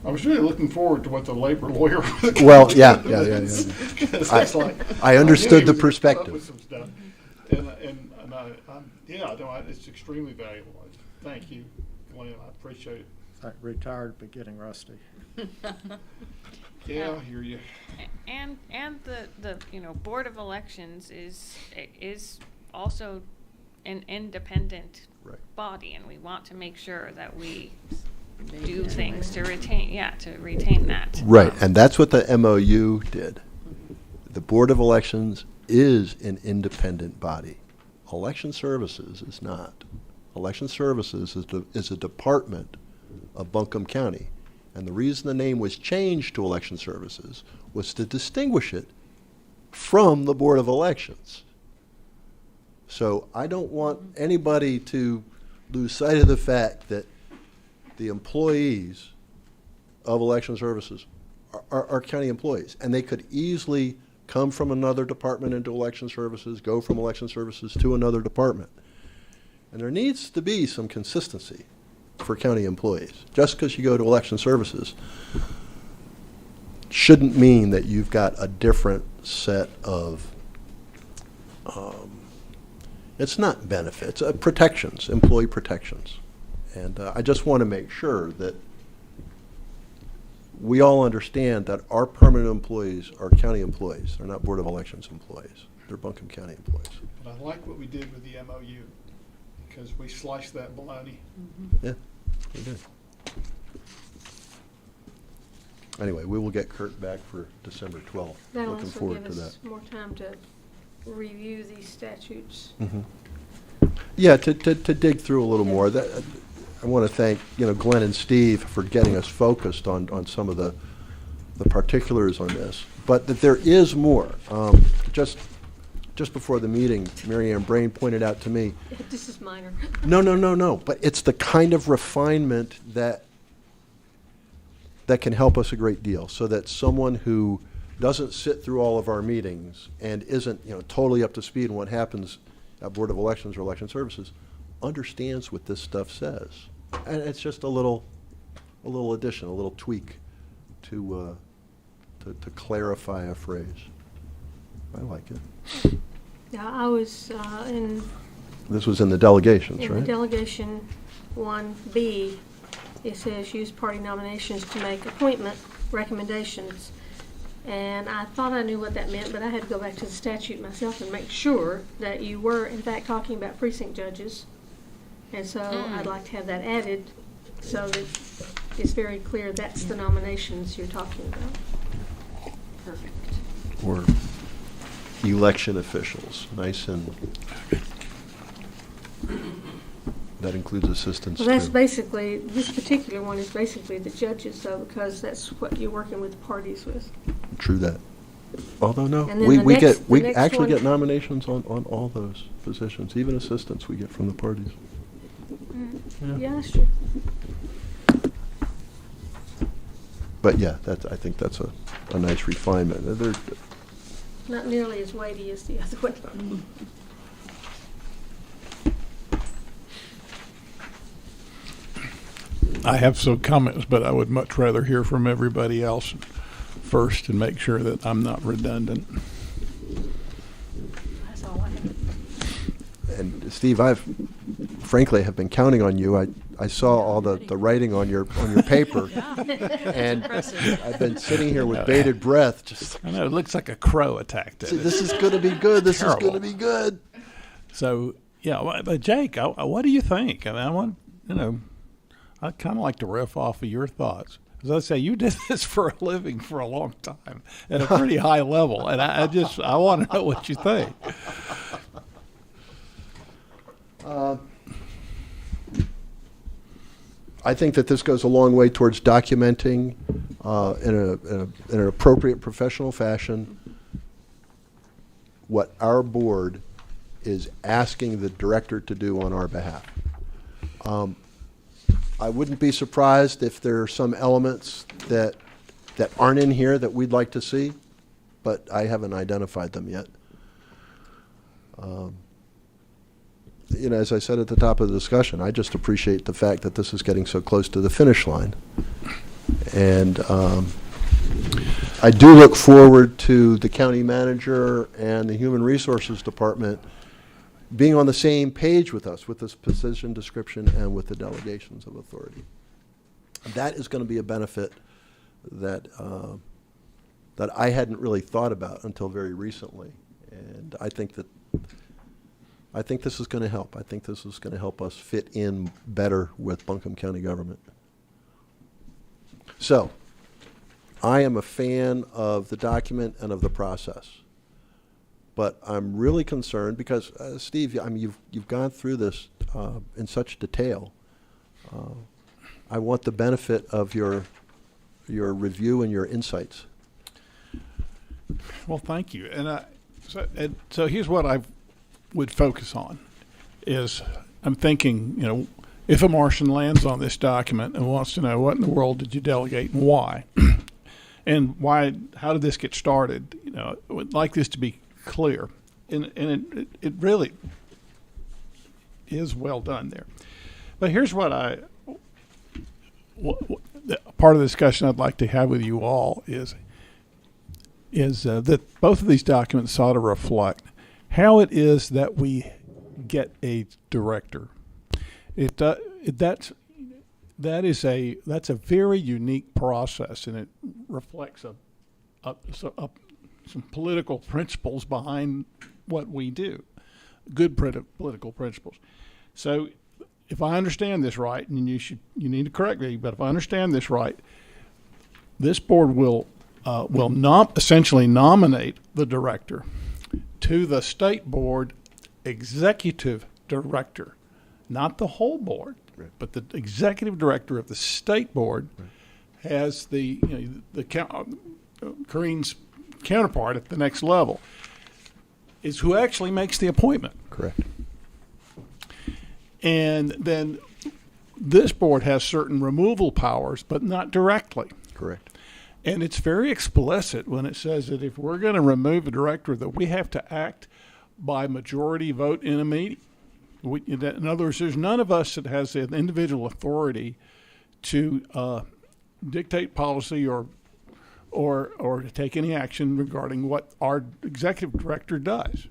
I was really looking forward to what the labor lawyer. Well, yeah. 'Cause that's like, I understood knew the he was gonna come up perspective. with some stuff. It's extremely valuable. Thank you, Glenn. I appreciate it. Like retired but getting rusty. Yeah, I hear you. And the you know, Board of Elections is also an independent Right. body, and we want to make sure that we do things to retain that. Right, and that's what the MOU did. The Board of Elections is an independent body. Election Services is not. Election Services is a department of Buncombe County. And the reason the name was changed to Election Services was to distinguish it from the Board of Elections. So I don't want anybody to lose sight of the fact that the employees of Election Services are county employees, and they could easily come from another department into Election Services, go from Election Services to another department. And there needs to be some consistency for county employees. Just because you go to Election Services shouldn't mean that you've got a different set of, it's not benefits, protections, employee protections. And I just want to make sure that we all understand that our permanent employees are county employees. They're not Board of Elections employees. They're Buncombe County employees. But I like what we did with the MOU, because we sliced that bologna. Yeah, we did. Anyway, we will get Kurt back for December 12th. That'll Looking also forward give to us that. more time to review these statutes. Yeah, to dig through a little more. That, I want to thank, Glenn and Steve for getting us focused on some of the particulars on this. But that there is more. Just before the meeting, Mary Ann Brain pointed out to me, This is minor. no, but it's the kind of refinement that can help us a great deal, so that someone who doesn't sit through all of our meetings and isn't, totally up to speed on what happens at Board of Elections or Election Services understands what this stuff says. And it's just a little addition, a little tweak to clarify a phrase. I like it. Yeah, I was in This was in the delegations, the right? delegation 1B. It says use party nominations to make appointment recommendations. And I thought I knew what that meant, but I had to go back to the statute myself and make sure that you were, in fact, talking about precinct judges. And so I'd like to have that added so that it's very clear that's the nominations you're talking about. Perfect. Or election officials, nice and, that includes assistants too. Well, that's basically, this particular one is basically the judges, though, because that's what you're working with parties with. True that. Although, no, And then we the we next- get, the we next actually one- get nominations on all those positions, even assistants we get from the parties. Yeah, that's true. But yeah, I think that's a nice refinement. Not nearly as weighty as the other one. I have some comments, but I would much rather hear from everybody else first and make sure that I'm not redundant. That's all I have. And Steve, frankly have been counting on you. I saw all the writing on your paper, and I've been sitting here with bated breath. Just I know, it looks like a crow attacked see, it. this is going to be good. This is Terrible. going to be good. So, yeah, but Jake, what do you think? I mean, I'd kind of like to riff off of your thoughts. As I say, you did this for a living for a long time at a pretty high level, and I want to know what you think. I think that this goes a long way towards documenting in an appropriate professional fashion what our board is asking the director to do on our behalf. I wouldn't be surprised if there are some elements that aren't in here that we'd like to see, but I haven't identified them yet. As I said at the top of the discussion, I just appreciate the fact that this is getting so close to the finish line. And I do look forward to the county manager and the Human Resources Department being on the same page with us with this position description and with the delegations of authority. That is going to be a benefit that I hadn't really thought about until very recently. And I think this is going to help. I think this is going to help us fit in better with Buncombe County government. So, I am a fan of the document and of the process. But I'm really concerned because, Steve, I mean, you've gone through this in such detail. I want the benefit of your review and your insights. Well, thank you. And so here's what I would focus on is I'm thinking, if a Martian lands on this document and wants to know what in the world did you delegate and why, and how did this get started? I would like this to be clear, and it really is well done there. But here's what part of the discussion I'd like to have with you all is that both of these documents ought to reflect how it is that we get a director. That's a very unique process, and it reflects some political principles behind what we do, good political principles. So, if I understand this right, and you need to correct me, but if I understand this right, this board will essentially nominate the director to the state board executive director, not the whole board, Right. but the executive director of the state board has Corrine's counterpart at the next level is who actually makes the appointment. Correct. And then this board has certain removal powers, but not directly. Correct. And it's very explicit when it says that if we're going to remove a director, that we have to act by majority vote in a meeting. In other words, there's none of us that has an individual authority to dictate policy or to take any action regarding what our executive director does.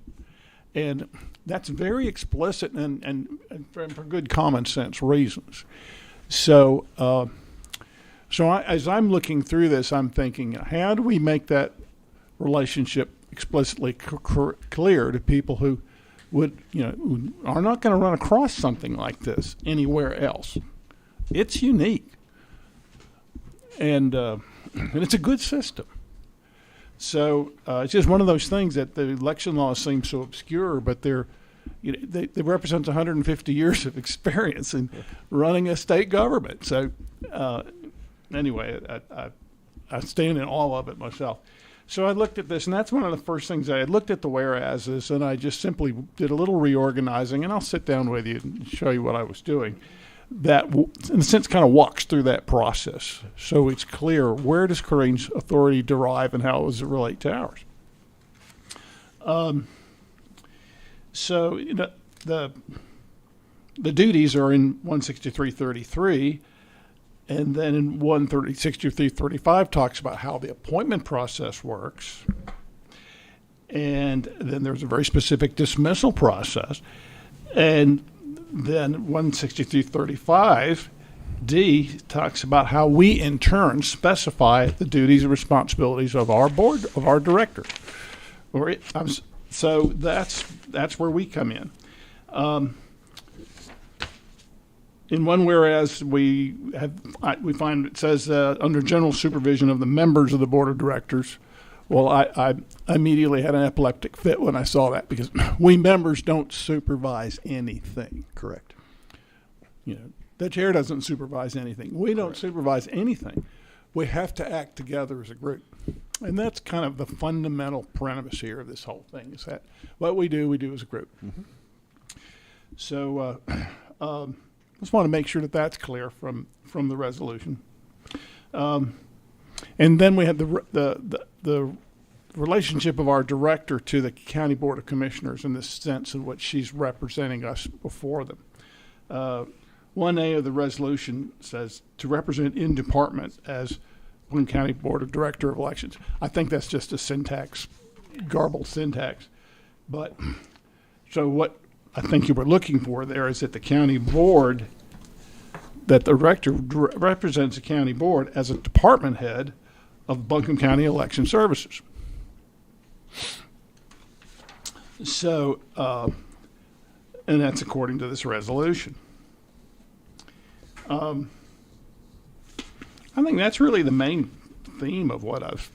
And that's very explicit and for good common sense reasons. So, as I'm looking through this, I'm thinking, how do we make that relationship explicitly clear to people who who are not going to run across something like this anywhere else? It's unique, and it's a good system. So it's just one of those things that the election laws seem so obscure, but they represent 150 years of experience in running a state government. So anyway, I stand in awe of it myself. So I looked at this, and that's one of the first things I looked at the whereases, and I just simply did a little reorganizing, and I'll sit down with you and show you what I was doing. that, in a sense, kind of walks through that process. So it's clear, where does Corinne's authority derive and how does it relate to ours? So, you know, the duties are in 163.33, and then in 163.35 talks about how the appointment process works. And then there's a very specific dismissal process. And then 163.35D talks about how we in turn specify the duties and responsibilities of our board, of our director. So that's where we come in. In one whereas we find it says under general supervision of the members of the board of directors. Well, I immediately had an epileptic fit when I saw that, because we members don't supervise anything. Correct. You know, the chair doesn't supervise anything. We don't supervise anything. We have to act together as a group. And that's kind of the fundamental premise here of this whole thing, is that what we do as a group. Mm-hmm. So just want to make sure that that's clear from the resolution. And then we have the relationship of our director to the County Board of Commissioners, in the sense in which she's representing us before them. 1A of the resolution says to represent in department as Boone County Board of Director of Elections. I think that's just a syntax, garbled syntax. But so what I think you were looking for there is that the county board, that the director represents the county board as a department head of Buncombe County Election Services. So, and that's according to this resolution. I think that's really the main theme of what I've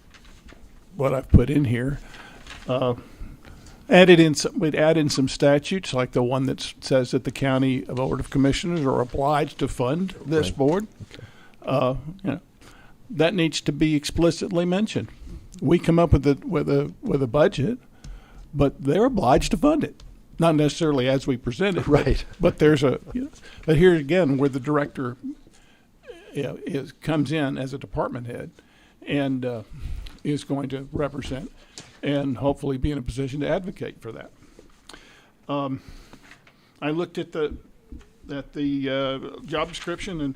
put in here. We'd add in some statutes, like the one that says that the county board of commissioners are obliged to fund this board. You know, that needs to be explicitly mentioned. We come up with a budget, but they're obliged to fund it, not necessarily as we present it. Right. But there's but here again, where the director comes in as a department head and is going to represent and hopefully be in a position to advocate for that. I looked at the job description, and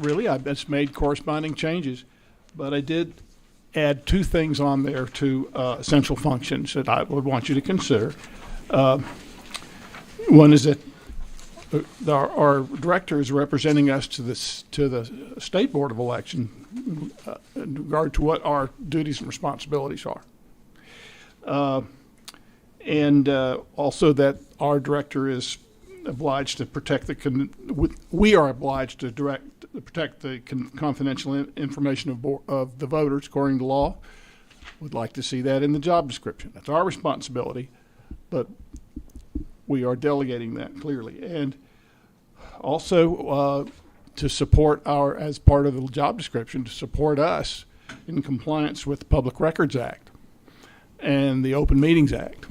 really I've just made corresponding changes, but I did add two things on there to essential functions that I would want you to consider. One is that our director is representing us to the State Board of Election in regard to what our duties and responsibilities are. And also that our director is obliged to protect we are obliged to protect the confidential information of the voters according to law. Would like to see that in the job description. That's our responsibility, but we are delegating that clearly. And also to support as part of the job description, to support us in compliance with the Public Records Act and the Open Meetings Act.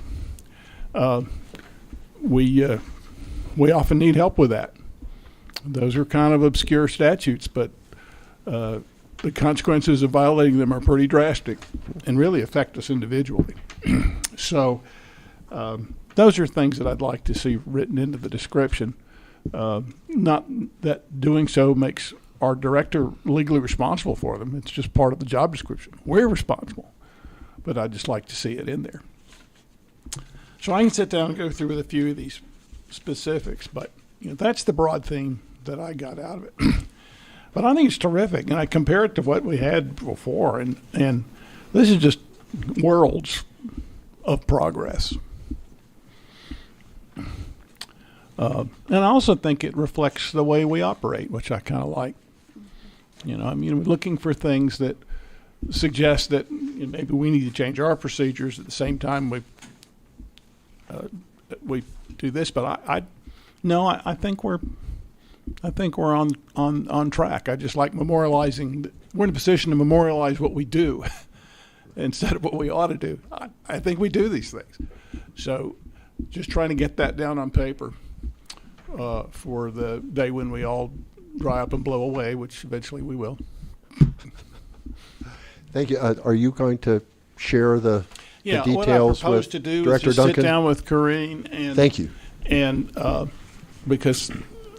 We often need help with that. Those are kind of obscure statutes, but the consequences of violating them are pretty drastic and really affect us individually. So those are things that I'd like to see written into the description. Not that doing so makes our director legally responsible for them. It's just part of the job description. We're responsible, but I'd just like to see it in there. So I can sit down and go through with a few of these specifics, but that's the broad theme that I got out of it. But I think it's terrific, and I compare it to what we had before, and this is just worlds of progress. And I also think it reflects the way we operate, which I kind of like. We're looking for things that suggest that maybe we need to change our procedures. At the same time, we do this, but I think we're on track. I just like memorializing. We're in a position to memorialize what we do instead of what we ought to do. I think we do these things. So just trying to get that down on paper for the day when we all dry up and blow away, which eventually we will. Thank you. Are you going to share the Yeah, details what I propose with to do Director is just Duncan? sit down with Corinne and Thank you. and because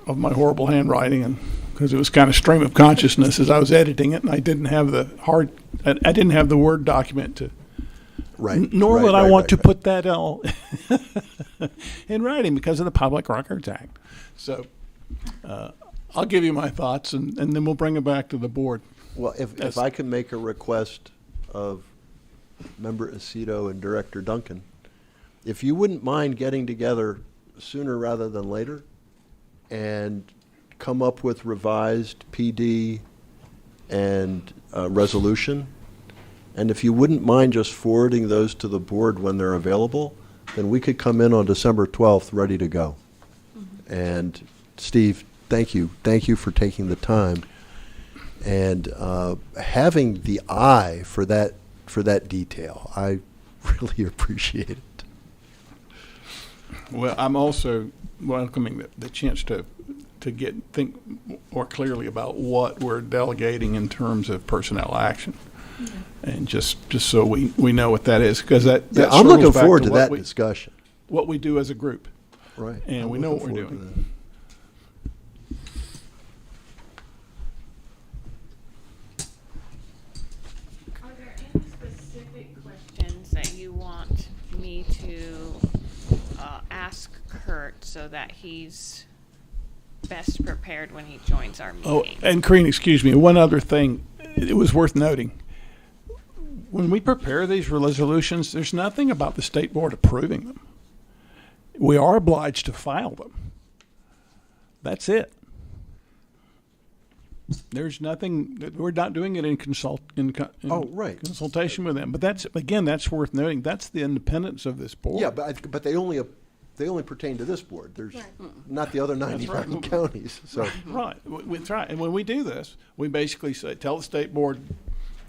of my horrible handwriting and because it was kind of stream of consciousness as I was editing it, and I didn't have the I didn't have the Word document to. Right. Nor right, would I right, want right, to right. put that all in writing because of the Public Records Act. So I'll give you my thoughts, and then we'll bring it back to the board. Well, if Yes. I can make a request of Member Aceto and Director Duncan, if you wouldn't mind getting together sooner rather than later and come up with revised PD and resolution, and if you wouldn't mind just forwarding those to the board when they're available, then we could come in on December 12th ready to go. And Steve, thank you. Thank you for taking the time and having the eye for that detail. I really appreciate it. Well, I'm also welcoming the chance to think more clearly about what we're delegating in terms of personnel action. And just so we know what that is, because that Yeah, I'm circles looking back forward to what that we- discussion. What we do as a group. Right. And I'm we know what looking we're forward to doing. Are there any specific questions that you want me to ask Kurt so that he's best prepared when he joins our Oh, meeting? and Corinne, excuse me, one other thing, it was worth noting. When we prepare these resolutions, there's nothing about the state board approving them. We are obliged to file them. That's it. There's nothing, we're not doing it in Oh, right. consultation with them. But that's worth noting. That's the independence of this board. Yeah, but they only pertain to this board. There's not the other 99 counties. So Right, that's right. And when we do this, we basically say, tell the state board,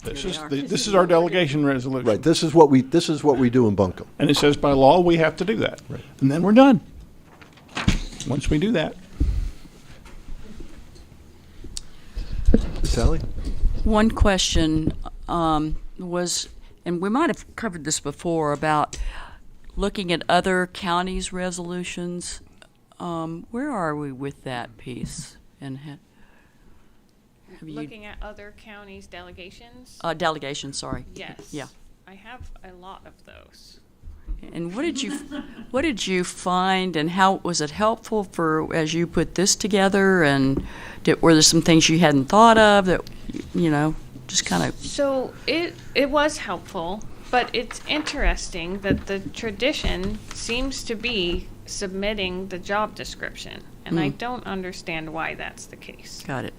this is our delegation resolution. right, this is what we do in Buncombe. And it says by law, we have to do that. Right. And then we're done. Once we do that. Sally? One question was, and we might have covered this before, about looking at other counties' resolutions. Where are we with that piece? And have you Looking at other counties' delegations? delegation? Sorry. Yes. Yeah. I have a lot of those. And what did you find, and how was it helpful for as you put this together? And were there some things you hadn't thought of that just kind of? So it was helpful, but it's interesting that the tradition seems to be submitting the job description, and I don't understand why that's the case. Got it.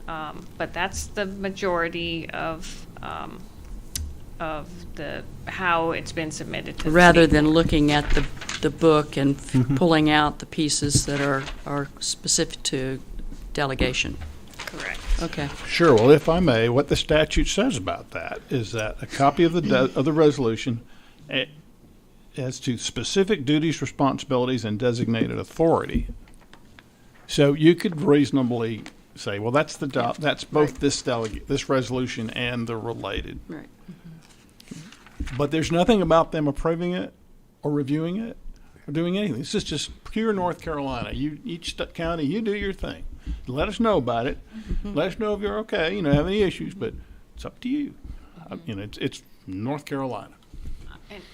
But that's the majority of the how it's been submitted to the Rather state than board. looking at the book and pulling out the pieces that are specific to delegation. Correct. Okay. Sure. Well, if I may, what the statute says about that is that a copy of the resolution as to specific duties, responsibilities, and designated authority. So you could reasonably say, well, that's that's both this resolution and the related. Right. But there's nothing about them approving it or reviewing it or doing anything. This is just pure North Carolina. Each county, you do your thing. Let us know about it. Let us know if you're okay, have any issues, but it's up to you. It's North Carolina.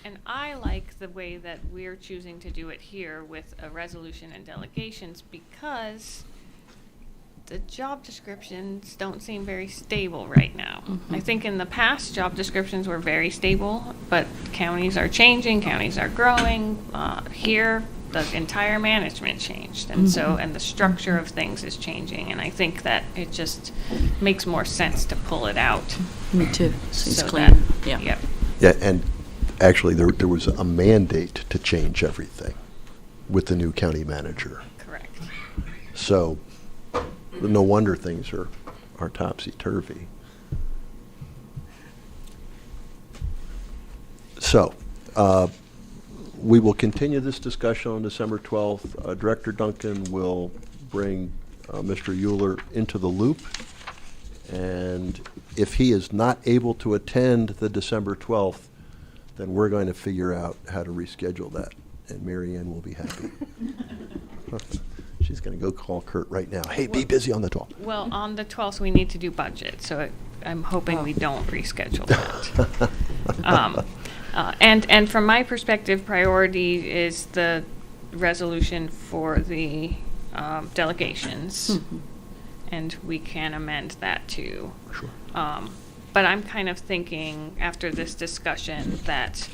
And I like the way that we're choosing to do it here with a resolution and delegations because the job descriptions don't seem very stable right now. I think in the past, job descriptions were very stable, but counties are changing, counties are growing. Here, the entire management changed, and and the structure of things is changing, and I think that it just makes more sense to pull it out. Me too. Seems so clean. that- Yep. Yeah, and actually there was a mandate to change everything with the new county manager. Correct. So no wonder things are topsy-turvy. So we will continue this discussion on December 12th. Director Duncan will bring Mr. Euler into the loop. And if he is not able to attend the December 12th, then we're going to figure out how to reschedule that. And Mary Ann will be happy. She's going to go call Kurt right now. Hey, be busy on the 12th. Well, on the 12th, we need to do budget, so I'm hoping we don't reschedule that. And from my perspective, priority is the resolution for the delegations. And we can amend that too. Sure. But I'm kind of thinking, after this discussion, that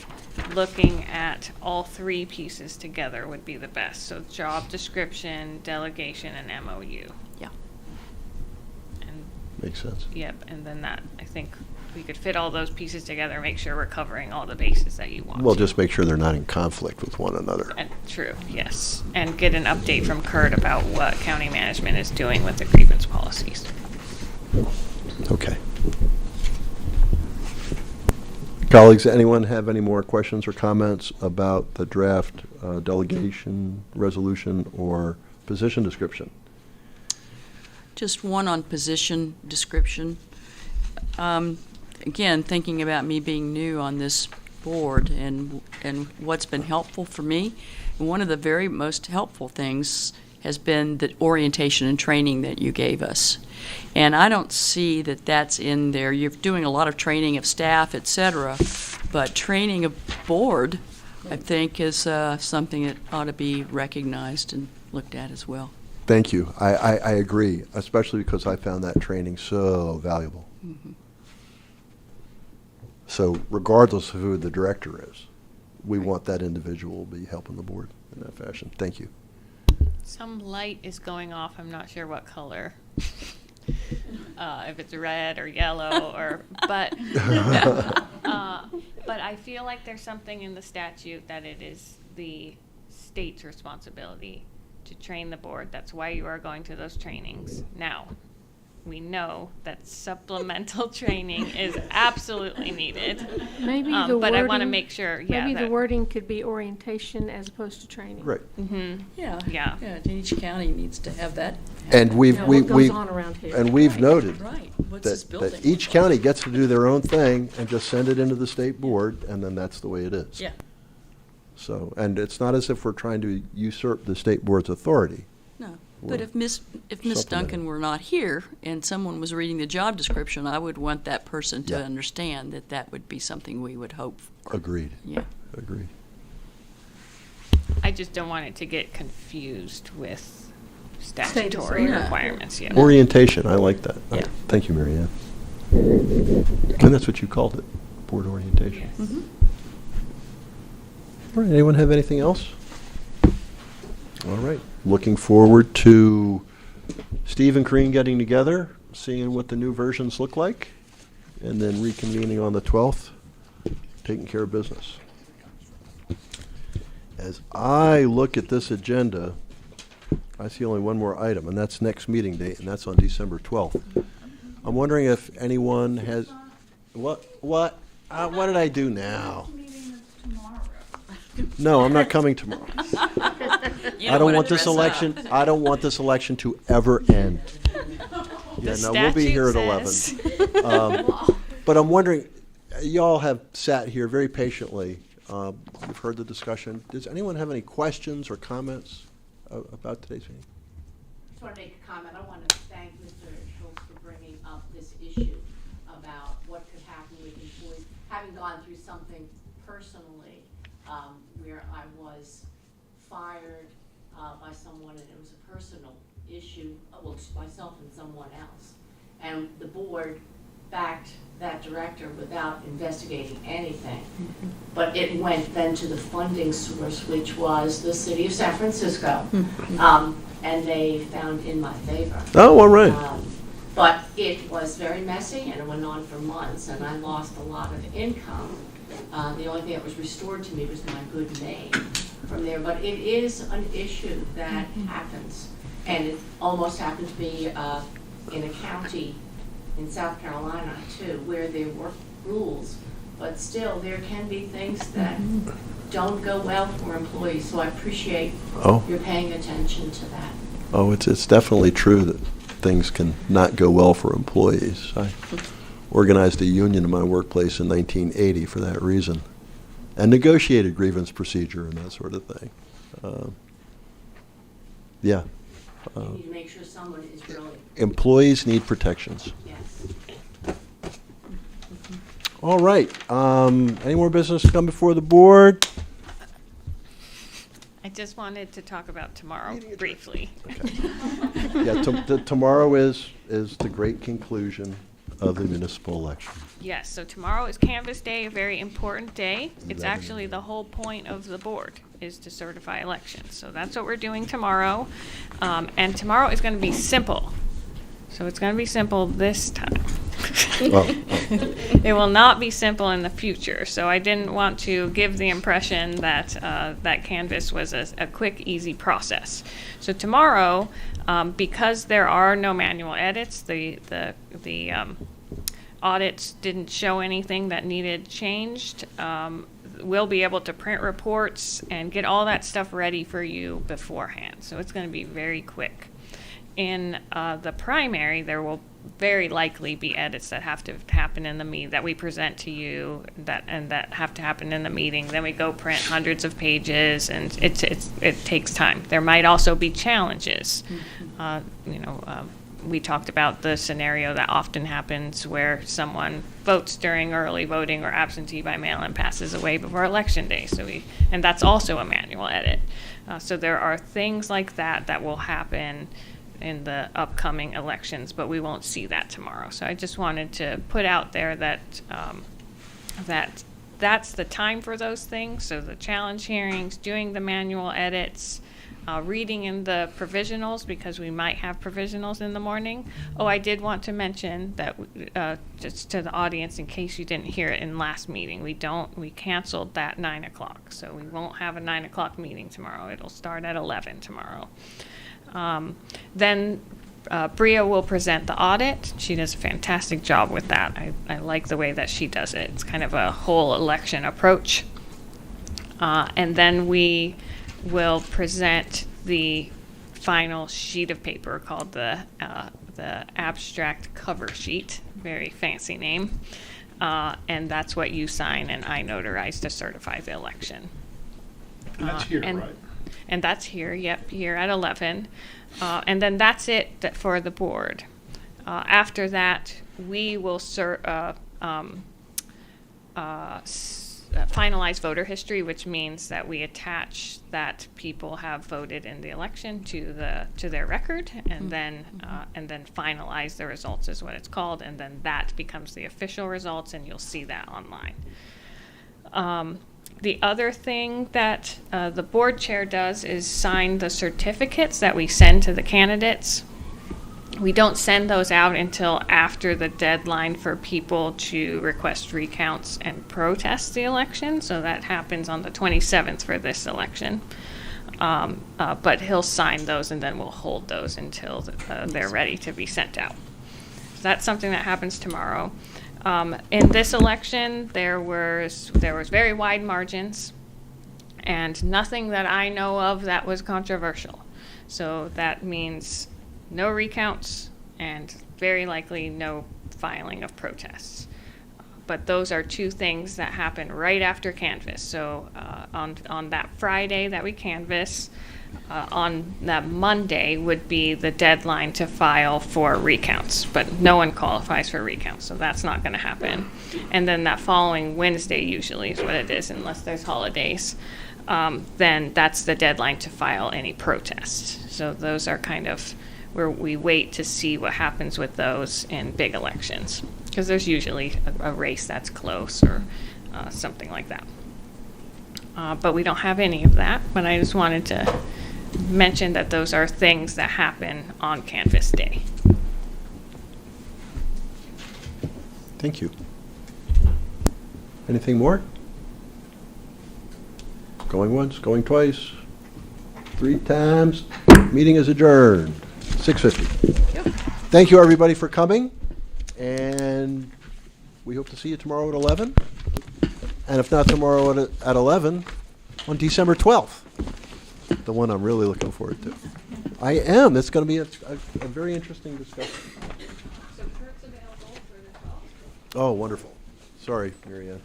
looking at all three pieces together would be the best. So job description, delegation, and MOU. Yeah. And, Makes sense. yep, and then that, I think we could fit all those pieces together, make sure we're covering all the bases that you want. Well, to. just make sure they're not in conflict with one another. And true, yes. And get an update from Kurt about what county management is doing with the grievance policies. Okay. Colleagues, anyone have any more questions or comments about the draft delegation resolution or position description? Just one on position description. Again, thinking about me being new on this board and what's been helpful for me, and one of the very most helpful things has been the orientation and training that you gave us. And I don't see that that's in there. You're doing a lot of training of staff, et cetera, but training of board, I think, is something that ought to be recognized and looked at as well. Thank you. I agree, especially because I found that training so valuable. Mm-hmm. So regardless of who the director is, we want that individual to be helping the board in that fashion. Thank you. Some light is going off. I'm not sure what color. If it's red or yellow or, but I feel like there's something in the statute that it is the state's responsibility to train the board. That's why you are going to those trainings. Now, we know that supplemental training is absolutely needed. Maybe the but I want to wording- make sure, yeah. Maybe the that- wording could be orientation as opposed to training. Right. Mhm. Yeah. Yeah. Yeah, each county needs to have that. And we've, You know, we what goes we on around here. and we've Right, noted Right. What's this building? that each county gets to do their own thing and just send it into the state board, and then that's the way it is. Yeah. So, and it's not as if we're trying to usurp the state board's authority. No, Or but if Miss supplement Duncan it. were not here and someone was reading the job description, I would want that person to Yeah. understand that that would be something we would hope for. Agreed. Yeah. Agreed. I just don't want it to get confused with statutory disorder. requirements, yeah. Orientation, I like that. Yeah. Thank you, Mary Ann. And that's what you called it, board orientation. Yes. Mhm. All right, anyone have anything else? All right, looking forward to Steve and Corinne getting together, seeing what the new versions look like, and then reconvening on the 12th, taking care of business. As I look at this agenda, I see only one more item, and that's next meeting date, and that's on December 12th. I'm wondering if anyone has, what did I do now? No, I'm not coming tomorrow. You I don't wanna want this dress up. election, I don't want this election to ever end. Yeah, The no, we'll be here at statute 11. says- But I'm wondering, y'all have sat here very patiently. You've heard the discussion. Does anyone have any questions or comments about today's meeting? Just want to make a comment. I want to thank Mr. Schultz for bringing up this issue about what could happen with employees. Having gone through something personally where I was fired by someone, and it was a personal issue, well, just myself and someone else. And the board backed that director without investigating anything. But it went then to the funding source, which was the city of San Francisco. And they found in my favor. Oh, all right. But it was very messy, and it went on for months, and I lost a lot of income. The only thing that was restored to me was my good name from there. But it is an issue that happens, and it almost happened to be in a county in South Carolina too, where there were rules, but still there can be things that don't go well for employees, so I appreciate Oh, your paying attention to that. oh, it's definitely true that things can not go well for employees. I organized a union in my workplace in 1980 for that reason, and negotiated grievance procedure and that sort of thing. Yeah. You need to make sure someone is really, Employees need protections. yes. All right. Any more business to come before the board? I just wanted to talk about tomorrow briefly. Yeah, tomorrow is the great conclusion of the municipal election. Yes, so tomorrow is Canvas Day, a very important day. It's actually the whole point of the board, is to certify elections. So that's what we're doing tomorrow. And tomorrow is going to be simple. So it's going to be simple this time. Well, It will not be simple in the future. So I didn't want to give the impression that that Canvas was a quick, easy process. So tomorrow, because there are no manual edits, the audits didn't show anything that needed changed. We'll be able to print reports and get all that stuff ready for you beforehand. So it's going to be very quick. In the primary, there will very likely be edits that have to happen in the meeting that we present to you, that have to happen in the meeting. Then we go print hundreds of pages, and it takes time. There might also be challenges. We talked about the scenario that often happens where someone votes during early voting or absentee by mail and passes away before election day. And that's also a manual edit. So there are things like that will happen in the upcoming elections, but we won't see that tomorrow. So I just wanted to put out there that that's the time for those things. So the challenge hearings, doing the manual edits, reading in the provisionals, because we might have provisionals in the morning. Oh, I did want to mention that just to the audience, in case you didn't hear it in last meeting, we canceled that 9 o'clock. So we won't have a 9 o'clock meeting tomorrow. It'll start at 11 tomorrow. Then Bria will present the audit. She does a fantastic job with that. I like the way that she does it. It's kind of a whole election approach. And then we will present the final sheet of paper called the abstract cover sheet. Very fancy name. And that's what you sign and I notarize to certify the election. And that's here, right? And that's here, yep, here at 11. And then that's it for the board. After that, we will finalize voter history, which means that we attach that people have voted in the election to their record, and then finalize the results is what it's called, and then that becomes the official results, and you'll see that online. The other thing that the board chair does is sign the certificates that we send to the candidates. We don't send those out until after the deadline for people to request recounts and protest the election. So that happens on the 27th for this election. But he'll sign those, and then we'll hold those until they're ready to be sent out. So that's something that happens tomorrow. In this election, there was very wide margins, and nothing that I know of that was controversial. So that means no recounts and very likely no filing of protests. But those are two things that happen right after canvass. So on that Friday that we canvass, on that Monday would be the deadline to file for recounts, but no one qualifies for recounts, so that's not going to happen. And then that following Wednesday usually is what it is, unless there's holidays. Then that's the deadline to file any protests. So those are kind of where we wait to see what happens with those in big elections, because there's usually a race that's close or something like that. But we don't have any of that, but I just wanted to mention that those are things that happen on Canvas Day. Thank you. Anything more? Going once, going twice, 3 times. Meeting is adjourned. 6:50. Thank you, everybody, for coming, and we hope to see you tomorrow at 11. And if not tomorrow at 11, on December 12th, the one I'm really looking forward to. I am. It's going to be a very interesting discussion. So Kurt's available for the 12th. Oh, wonderful. Sorry, Mary Ann.